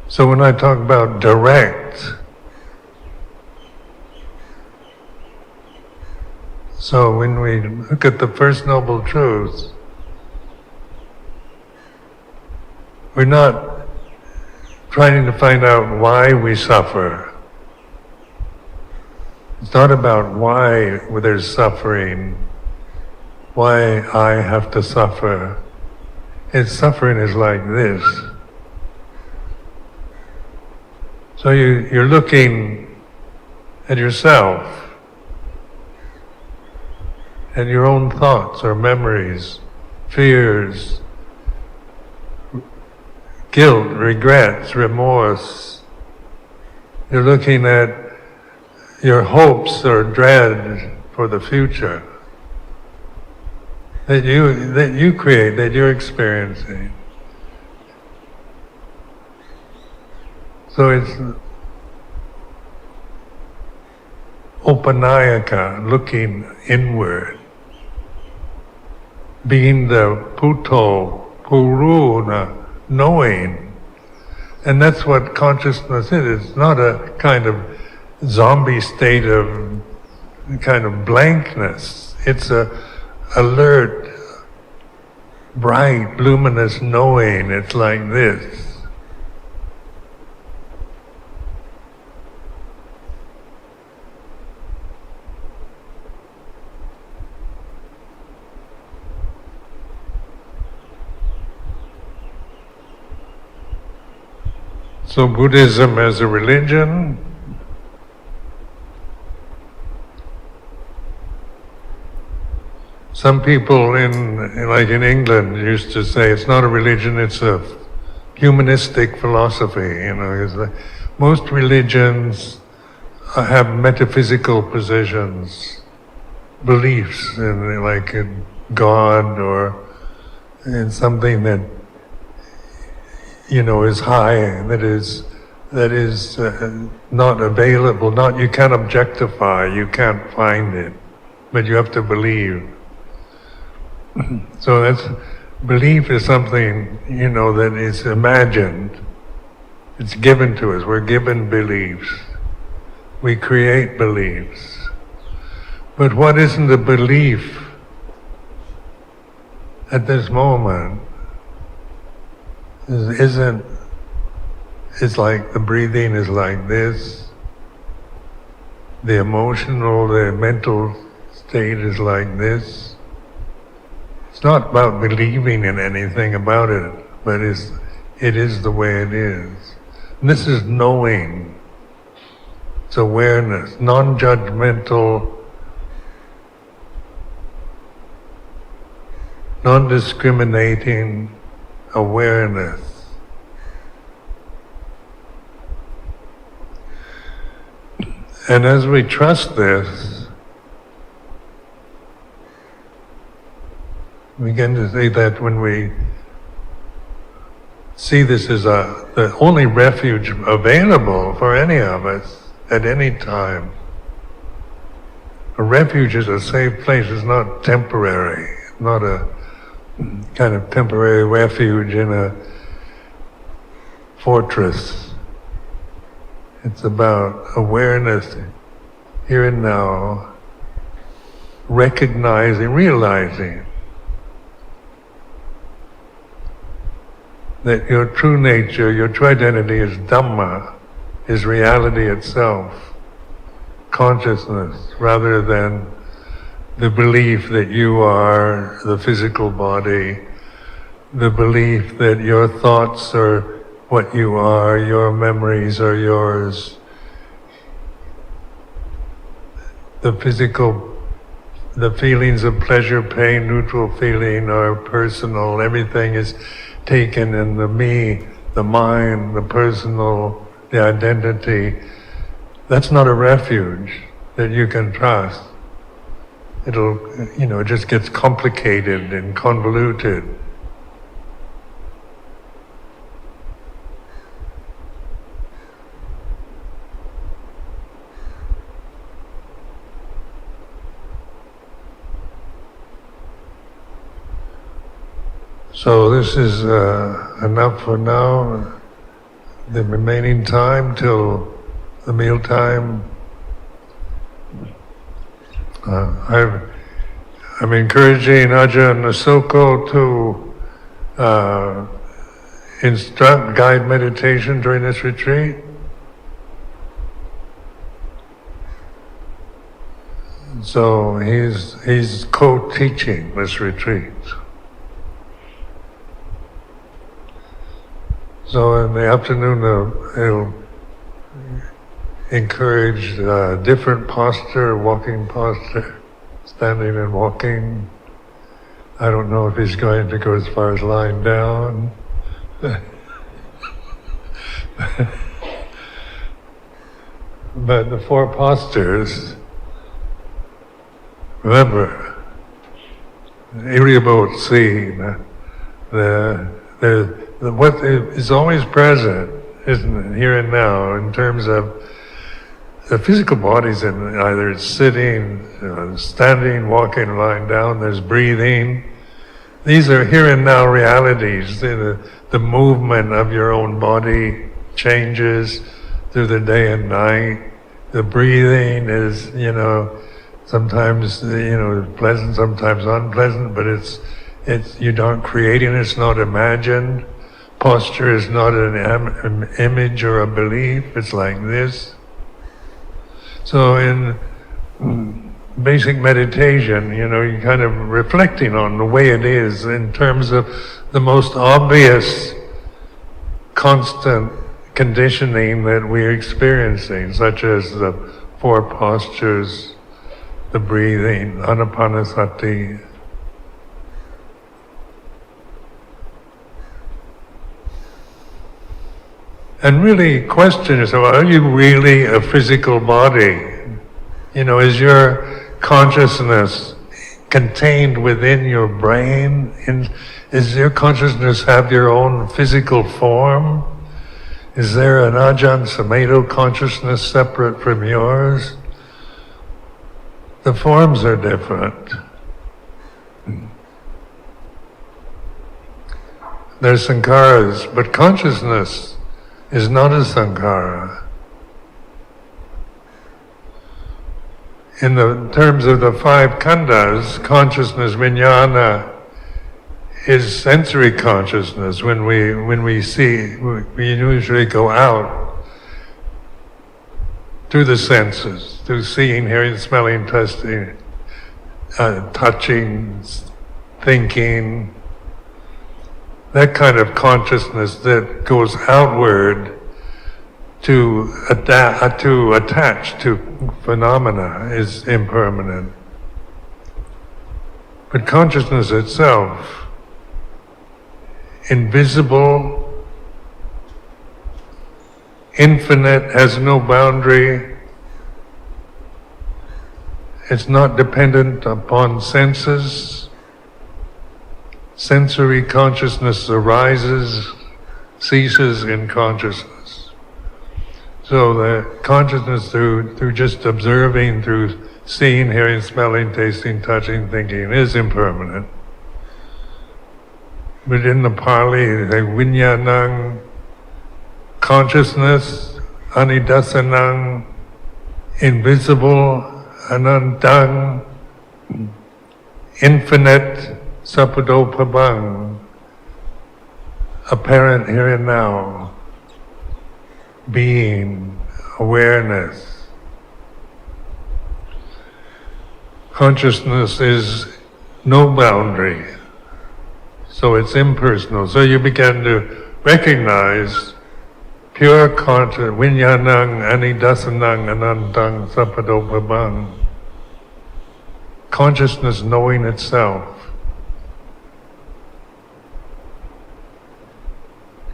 So when I talk about direct, so when we look at the First Noble Truth, we're not trying to find out why we suffer. It's not about why there's suffering, why I have to suffer. Suffering is like this. So you're looking at yourself and your own thoughts or memories, fears, guilt, regrets, remorse. You're looking at your hopes or dread for the future that you create, that you're experiencing. So it's upanayaka, looking inward, being the puto, puruna, knowing. And that's what consciousness is. It's not a kind of zombie state of kind of blankness. It's a alert, bright, luminous knowing. It's like this. So Buddhism as a religion, some people like in England used to say it's not a religion, it's a humanistic philosophy. Most religions have metaphysical positions, beliefs in God or in something that is high, that is not available. You can't objectify, you can't find it, but you have to believe. So belief is something that is imagined. It's given to us. We're given beliefs. We create beliefs. But what isn't a belief at this moment? It's like the breathing is like this, the emotional, the mental state is like this. It's not about believing in anything about it, but it is the way it is. And this is knowing. It's awareness, non-judgmental, non-discriminating awareness. And as we trust this, we begin to see that when we see this as the only refuge available for any of us at any time. A refuge is a safe place. It's not temporary. It's not a kind of temporary refuge in a fortress. It's about awareness here and now, recognizing, realizing that your true nature, your true identity is Dhamma, is reality itself, consciousness, rather than the belief that you are the physical body, the belief that your thoughts are what you are, your memories are yours. The feelings of pleasure, pain, neutral feeling are personal. Everything is taken in the me, the mind, the personal, the identity. That's not a refuge that you can trust. It just gets complicated and convoluted. So this is enough for now. The remaining time till the meal time. I'm encouraging Ajahn Asoko to instruct, guide meditation during this retreat. So he's co-teaching this retreat. So in the afternoon, he'll encourage different posture, walking posture, standing and walking. I don't know if he's going to go as far as lying down. But the four postures, remember, irritably seen, what is always present, isn't it, here and now, in terms of the physical body's in either sitting, standing, walking, lying down, there's breathing. These are here and now realities. The movement of your own body changes through the day and night. The breathing is, sometimes, pleasant, sometimes unpleasant, but it's you don't create it, it's not imagined. Posture is not an image or a belief, it's like this. So in basic meditation, you're kind of reflecting on the way it is in terms of the most obvious constant conditioning that we're experiencing, such as the four postures, the breathing, anapanasati. And really question yourself, are you really a physical body? Is your consciousness contained within your brain? Is your consciousness have your own physical form? Is there an Ajahn Sumedho consciousness separate from yours? The forms are different. They're sankharas, but consciousness is not a sankhara. In the terms of the five khandhas, consciousness, vijnana, is sensory consciousness. When we see, we usually go out through the senses, through seeing, hearing, smelling, tasting, touching, thinking. That kind of consciousness that goes outward to attach to phenomena is impermanent. But consciousness itself, invisible, infinite, has no boundary. It's not dependent upon senses. Sensory consciousness arises, ceases in consciousness. So the consciousness through just observing, through seeing, hearing, smelling, tasting, touching, thinking is impermanent. But in the Pali, they vinyanang, consciousness, anidasanang, invisible, anantang, infinite, sapadopabang, apparent here and now, being, awareness. Consciousness is no boundary, so it's impersonal. So you begin to recognize pure conscious, vinyanang, anidasanang, anantang, sapadopabang. Consciousness knowing itself.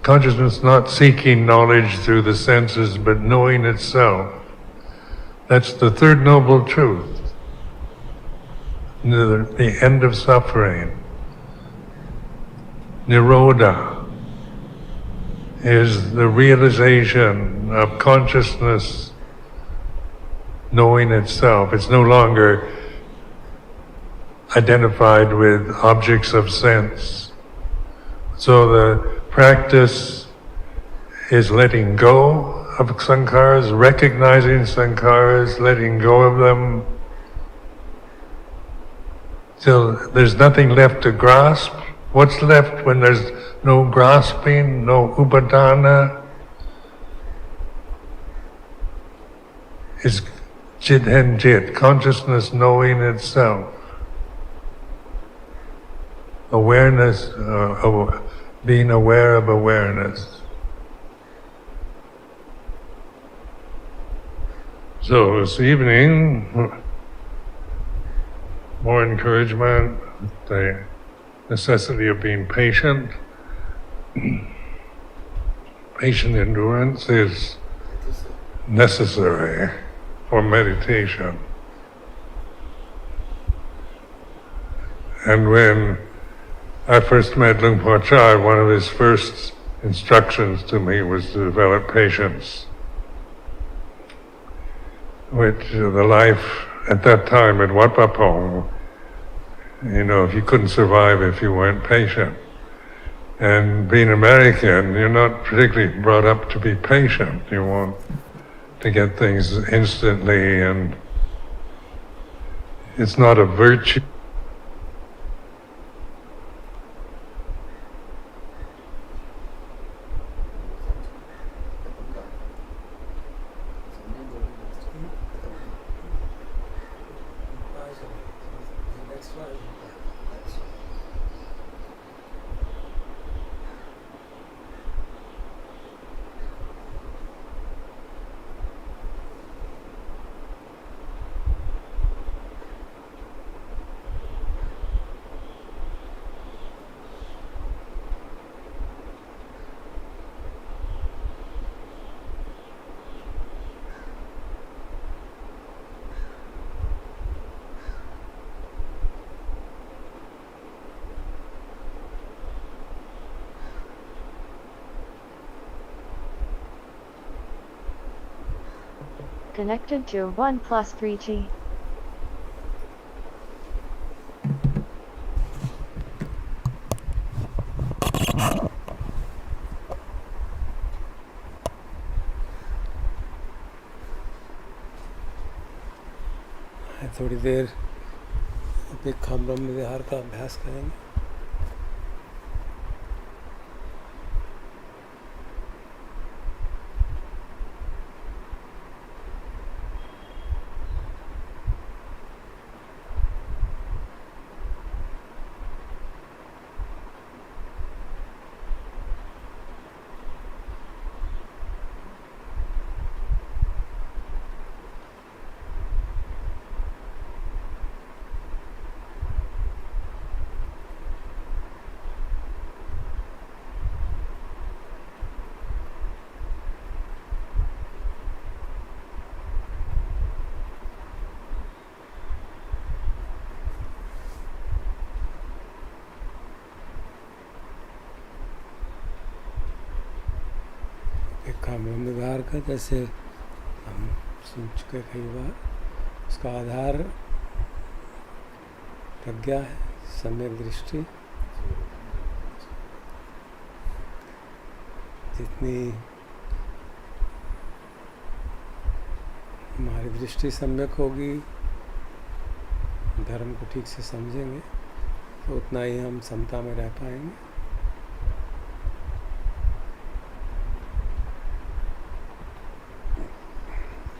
Consciousness not seeking knowledge through the senses, but knowing itself. That's the third noble truth. The end of suffering. Nirodha is the realization of consciousness knowing itself. It's no longer identified with objects of sense. So the practice is letting go of sankharas, recognizing sankharas, letting go of them, till there's nothing left to grasp. What's left when there's no grasping, no upadana? Is chit and jit, consciousness knowing itself. Awareness, being aware of awareness. So this evening, more encouragement, the necessity of being patient. Patient endurance is necessary for meditation. And when I first met Luang Por Chai, one of his first instructions to me was to develop patience, which the life at that time at Wat Pah Pong, if you couldn't survive if you weren't patient. And being American, you're not particularly brought up to be patient. You want to get things instantly, and it's not a virtue. Connected to 1+3G. थोड़ी देर अपेक्षा ब्रह्म विहार का अभ्यास करेंगे. ब्रह्म विहार का जैसे हम सुन चुके कई बार, उसका आधार प्रज्ञा है, सम्यक दृष्टि. जितनी हमारी दृष्टि सम्यक होगी, धर्म को ठीक से समझेंगे, तो उतना ही हम समता में रह पाएंगे।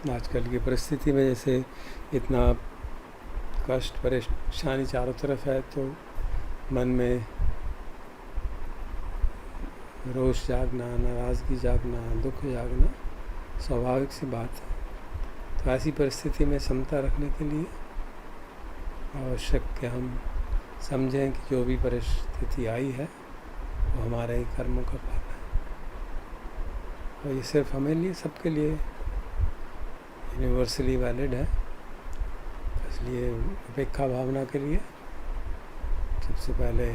आजकल की परिस्थिति में जैसे इतना कष्ट परेशानी चारों तरफ है, तो मन में रोष जागना, नाराज़गी जागना, दुख जागना स्वाभाविक सी बात है। तो ऐसी परिस्थिति में समता रखने के लिए आवश्यक कि हम समझें कि जो भी परिस्थिति आई है वो हमारे ही कर्मों का फल है, और ये सिर्फ हमें लिए, सबके लिए यूनिवर्सली वैलिड है। इसलिए उपेक्षा भावना के लिए सबसे पहले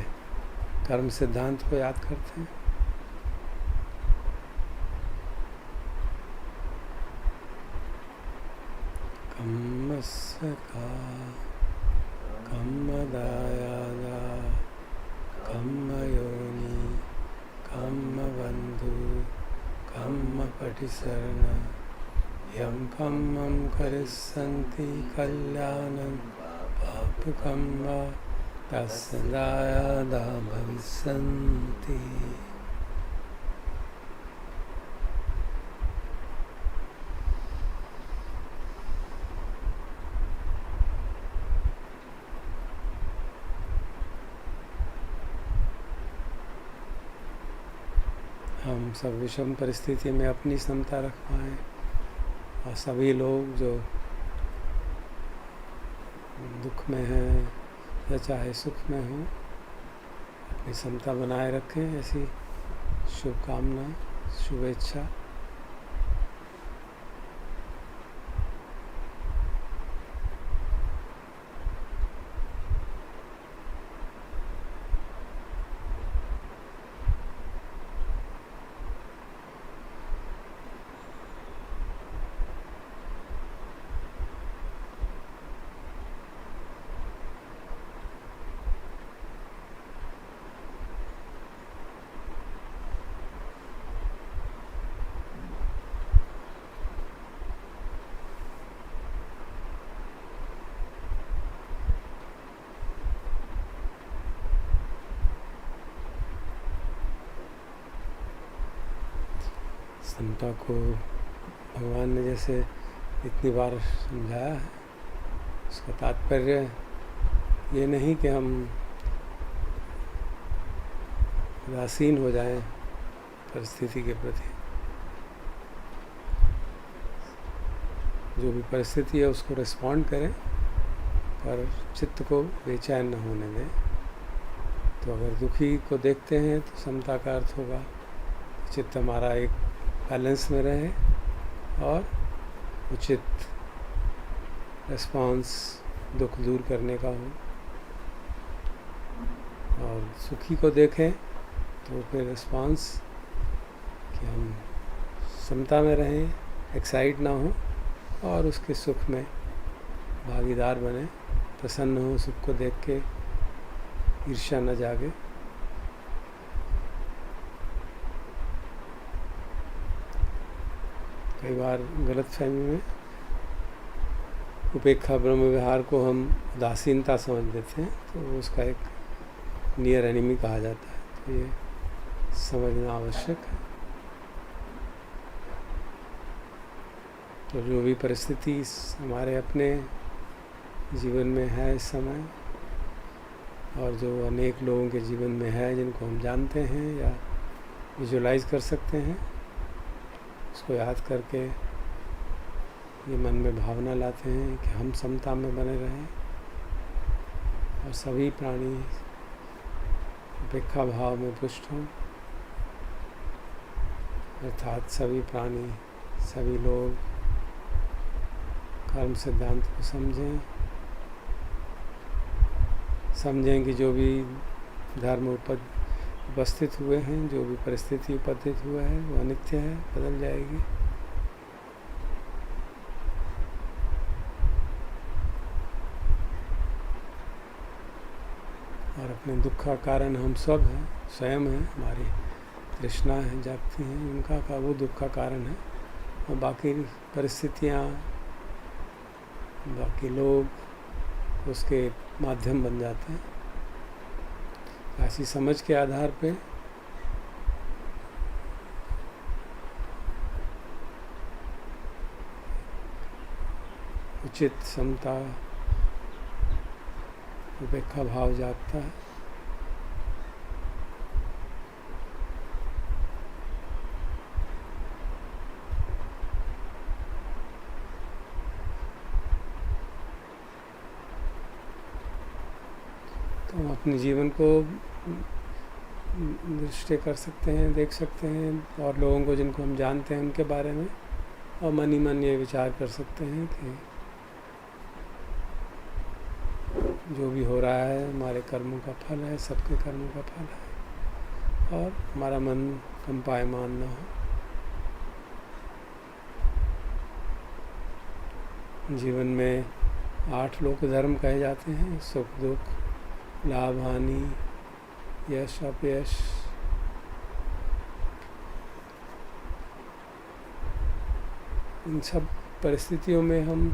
कर्म सिद्धांत को याद करते हैं। कम्मस्य का कम्मदायादा कम्मयोनि कम्मबन्धु कम्मपटिसरण यं कम्मं करिष्यन्ति कल्याणं पापकं वा तस्य दायादा भविष्यन्ति। हम सब विषम परिस्थिति में अपनी समता रख पाएँ, और सभी लोग जो दुख में हैं या चाहे सुख में हों, अपनी समता बनाए रखें। ऐसी शुभकामना, शुभेच्छा। समता को भगवान ने जैसे इतनी बार समझाया है, उसका तात्पर्य ये नहीं कि हम उदासीन हो जाएं परिस्थिति के प्रति। जो भी परिस्थिति है उसको रिस्पॉन्ड करें, पर चित्त को बेचैन न होने दें। तो अगर दुखी को देखते हैं तो समता का अर्थ होगा चित्त हमारा एक बैलेंस में रहे और उचित रिस्पॉन्स दुख दूर करने का हो। और सुखी को देखें तो फिर रिस्पॉन्स कि हम समता में रहें, एक्साइट ना हो और उसके सुख में भागीदार बने, प्रसन्न हो सुख को देख के, ईर्ष्या न जागे। कई बार गलतफहमी में उपेक्षा ब्रह्म विहार को हम उदासीनता समझ लेते हैं, तो उसका एक नियर एनिमी कहा जाता है। तो ये समझना आवश्यक है। तो जो भी परिस्थिति हमारे अपने जीवन में है इस समय, और जो अनेक लोगों के जीवन में है जिनको हम जानते हैं या विजुलाइज कर सकते हैं, उसको याद करके ये मन में भावना लाते हैं कि हम समता में बने रहें और सभी प्राणी उपेक्षा भाव में पुष्ट हों। अर्थात सभी प्राणी, सभी लोग कर्म सिद्धांत को समझें कि जो भी धर्म उपस्थित हुए हैं, जो भी परिस्थिति उपस्थित हुआ है वो अनित्य है, बदल जाएगी। और अपने दुख का कारण हम सब हैं, स्वयं हैं, हमारी तृष्णा है, जागती हैं, उनका का वो दुख का कारण है। और बाकी परिस्थितियाँ बाकी लोग उसके माध्यम बन जाते हैं। ऐसी समझ के आधार पे उचित समता उपेक्षा भाव जागता है। तो हम अपने जीवन को दृष्टि कर सकते हैं, देख सकते हैं, और लोगों को जिनको हम जानते हैं उनके बारे में, और मन ही मन ये विचार कर सकते हैं कि जो भी हो रहा है हमारे कर्मों का फल है, सबके कर्मों का फल है, और हमारा मन कंपायमान न हो। जीवन में 8 लोक धर्म कहे जाते हैं: सुख दुख, लाभ हानि, यश अपयश। इन सब परिस्थितियों में हम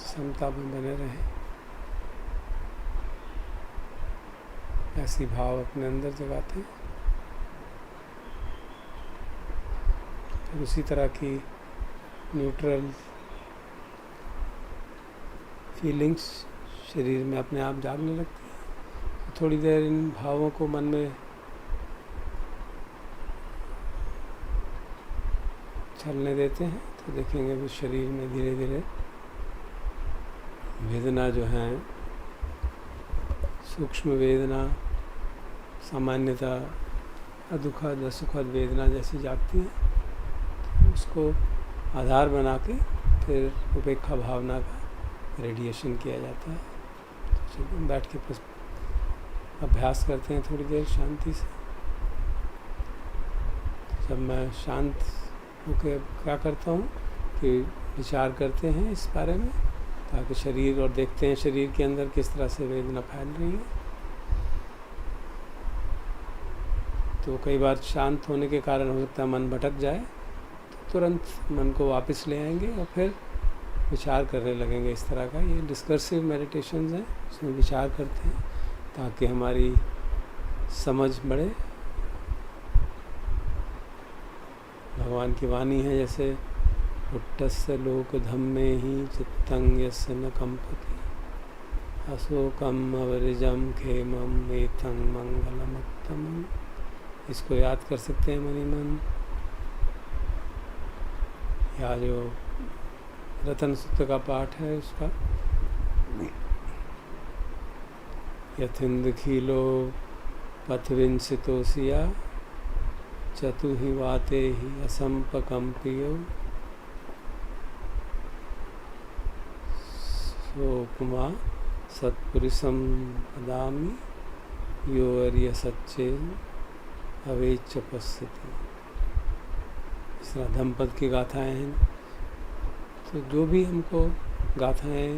समता में बने रहें, ऐसी भाव अपने अंदर जगाते हैं। फिर उसी तरह की न्यूट्रल फीलिंग्स शरीर में अपने आप जागने लगती हैं। तो थोड़ी देर इन भावों को मन में चलने देते हैं तो देखेंगे भी शरीर में धीरे धीरे वेदना जो है, सूक्ष्म वेदना, सामान्यतः दुखद सुखद वेदना जैसी जागती है, तो उसको आधार बना के फिर उपेक्षा भावना का रेडिएशन किया जाता है। तो बैठ के अभ्यास करते हैं थोड़ी देर शांति से। जब मैं शांत होकर क्या करता हूँ कि विचार करते हैं इस बारे में, ताकि शरीर, और देखते हैं शरीर के अंदर किस तरह से वेदना फैल रही है। तो कई बार शांत होने के कारण हो सकता है मन भटक जाए, तो तुरंत मन को वापस ले आएंगे और फिर विचार करने लगेंगे इस तरह का। ये डिस्कर्सिव मेडिटेशंस हैं, उसमें विचार करते हैं ताकि हमारी समझ बढ़े। भगवान की वाणी है जैसे उत्तस्य लोक धम्मे ही चित्तं यस्य न कंपति अशोकम अवरिजम खेमम एतं मंगलमुत्तमम्। इसको याद कर सकते हैं मनी मन, या जो रतन सूत्र का पाठ है उसका, यथिंद खीलो पथविंसितोसिया चतुहि वाते ही असंपकंपियो सोपमा सत्पुरुषम वदामि यो अर्य सच्चे अवेच पश्यति। इस तरह धम्पद की गाथाएँ हैं। तो जो भी हमको गाथाएँ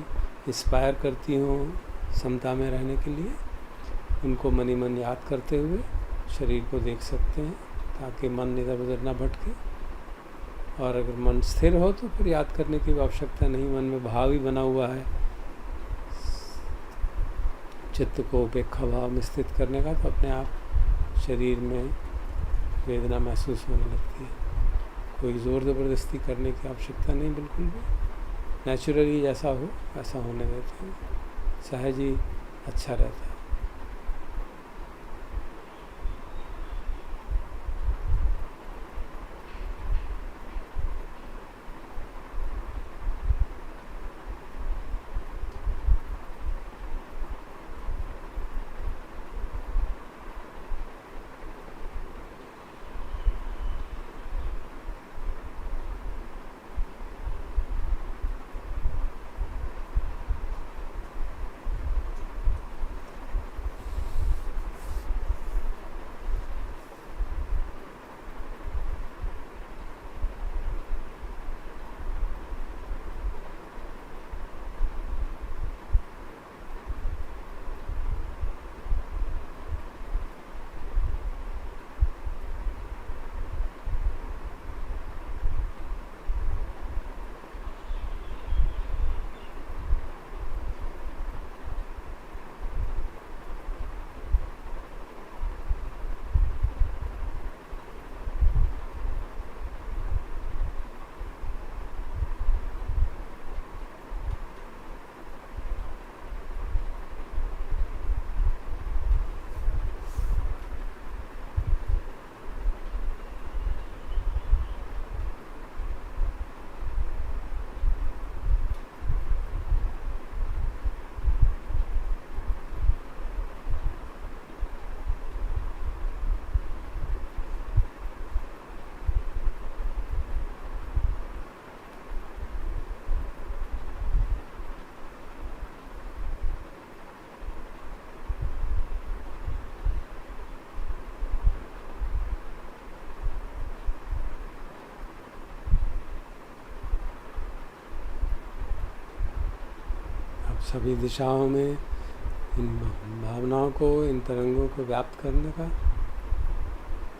इंस्पायर करती हों समता में रहने के लिए, उनको मनी मन याद करते हुए शरीर को देख सकते हैं, ताकि मन इधर उधर ना भटके। और अगर मन स्थिर हो तो फिर याद करने की आवश्यकता नहीं, मन में भाव ही बना हुआ है चित्त को उपेक्षा भाव में स्थित करने का, तो अपने आप शरीर में वेदना महसूस होने लगती है। कोई ज़ोर ज़बरदस्ती करने की आवश्यकता नहीं, बिल्कुल भी नेचुरली जैसा हो वैसा होने देते हैं, सहज ही अच्छा रहता है। सभी दिशाओं में इन भावनाओं को, इन तरंगों को व्याप्त करने का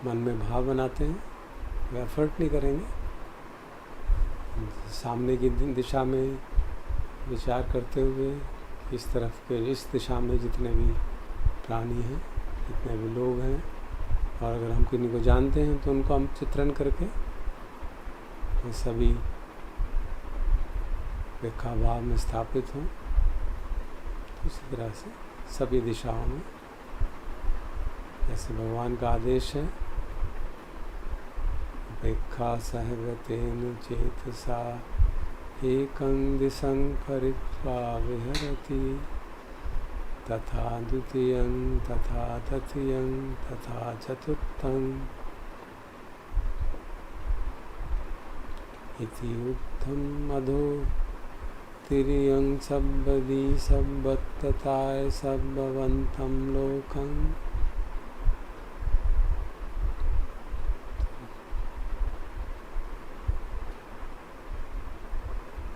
मन में भाव बनाते हैं, वो एफर्ट नहीं करेंगे। सामने की दिशा में विचार करते हुए इस तरफ के, इस दिशा में जितने भी प्राणी हैं, जितने भी लोग हैं, और अगर हम किन्हीं को जानते हैं तो उनको हम चित्रण करके ये सभी रेखा भाव में स्थापित हों। इसी तरह से सभी दिशाओं में, जैसे भगवान का आदेश है, रेखा सहगतेन चेतसा एकं दिशं परित्वा विहरति तथा द्वितीयं तथा तृतीयं तथा चतुर्थं इति उक्तं अधो तिर्यं सब्बदी सब्बत्तताय सब्बवन्तं लोकं।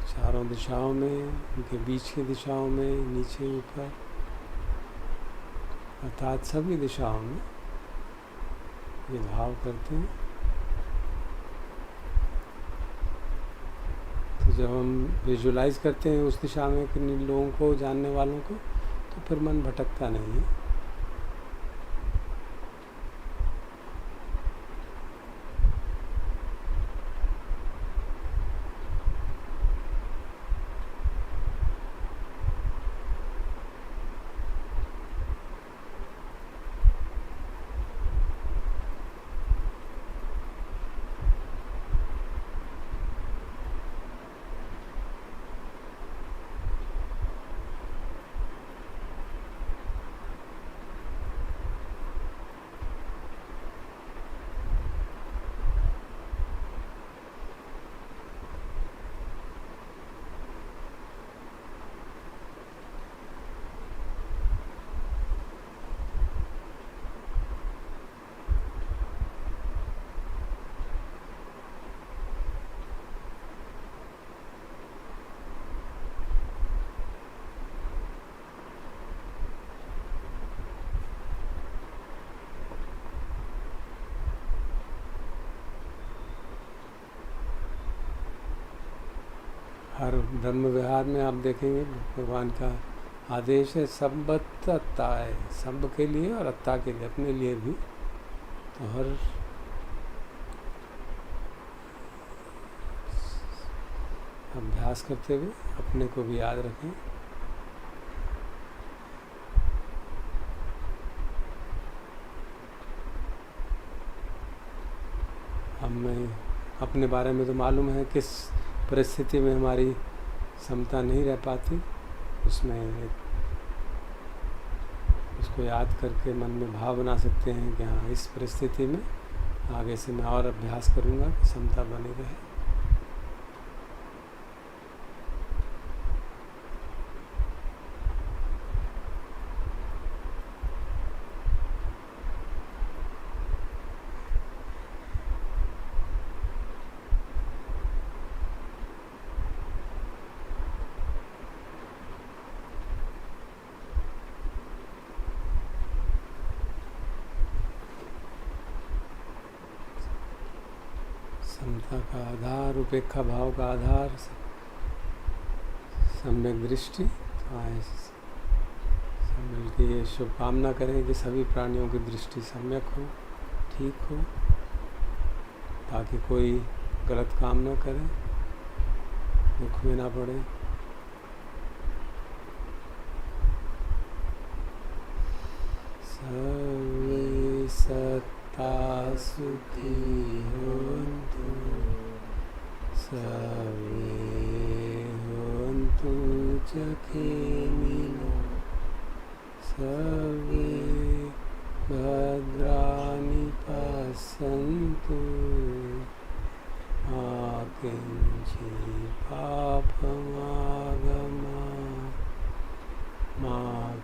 चारों दिशाओं में, उनके बीच की दिशाओं में, नीचे ऊपर, अर्थात सभी दिशाओं में ये भाव करते हैं। तो जब हम विजुलाइज करते हैं उस दिशा में किन्हीं लोगों को, जानने वालों को, तो फिर मन भटकता नहीं है। हर ब्रह्म विहार में आप देखेंगे भगवान का आदेश है सब्बत अत्ता है, सब के लिए और अत्ता के लिए, अपने लिए भी। तो हर अभ्यास करते हुए अपने को भी याद रखें। हमें अपने बारे में तो मालूम है किस परिस्थिति में हमारी क्षमता नहीं रह पाती, उसमें उसको याद करके मन में भाव बना सकते हैं कि हाँ, इस परिस्थिति में आगे से मैं और अभ्यास करूँगा कि क्षमता बनी रहे। समता का आधार, उपेक्षा भाव का आधार सम्यक दृष्टि। तो आए सब मिलकर ये शुभकामना करें कि सभी प्राणियों की दृष्टि सम्यक हो, ठीक हो, ताकि कोई गलत काम न करे, दुख में ना पड़े। सर्वे सत्ता सुखी होन्तु, सर्वे होन्तु सुखिनो, सर्वे भद्राणि पश्यन्तु, मा किञ्चित् पापमागमात्, मा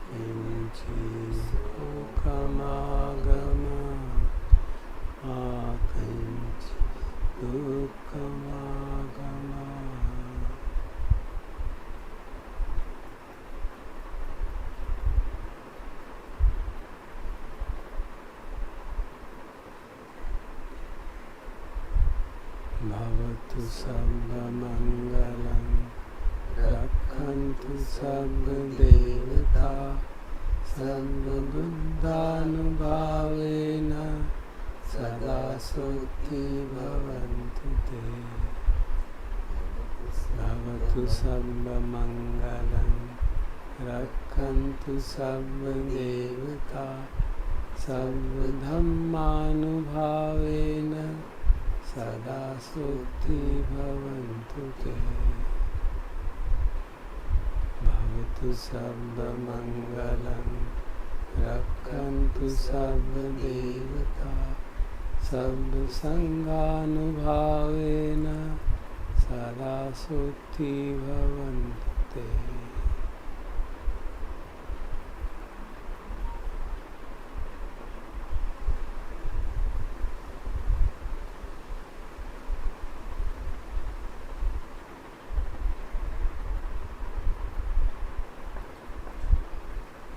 किञ्चित् दुःखमागमात्, मा किञ्चित् दुःखमागमात्। Bhavatu sabba mangalam Rakhantu sabba devata Sabba buddhanubhavena Sada soti bhavantu te Bhavatu sabba mangalam Rakhantu sabba devata Sabba dhammanubhavena Sada soti bhavantu te Bhavatu sabba mangalam Rakhantu sabba devata Sabba sanghanubhavena Sada soti bhavantu te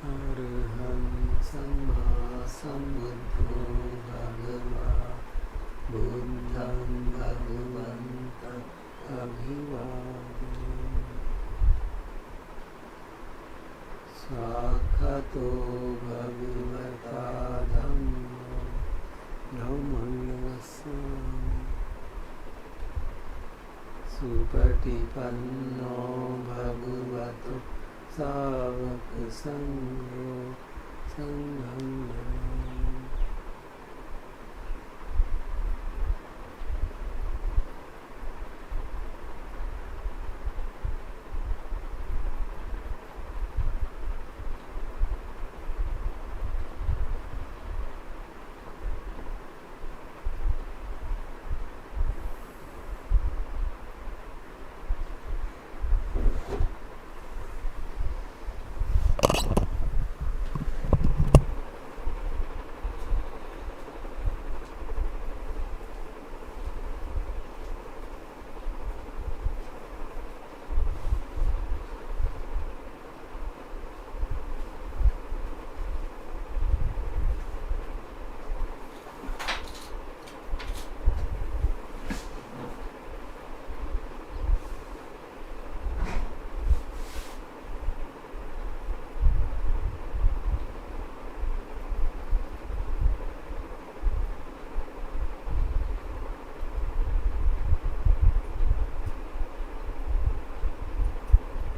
Araham Samma Sambuddho Bhagava Buddham Bhagavantam Abhivadami Sakhato Bhagavata Dhammo Namanasami Supatipanno Bhagavato Savaka Sangho Sangham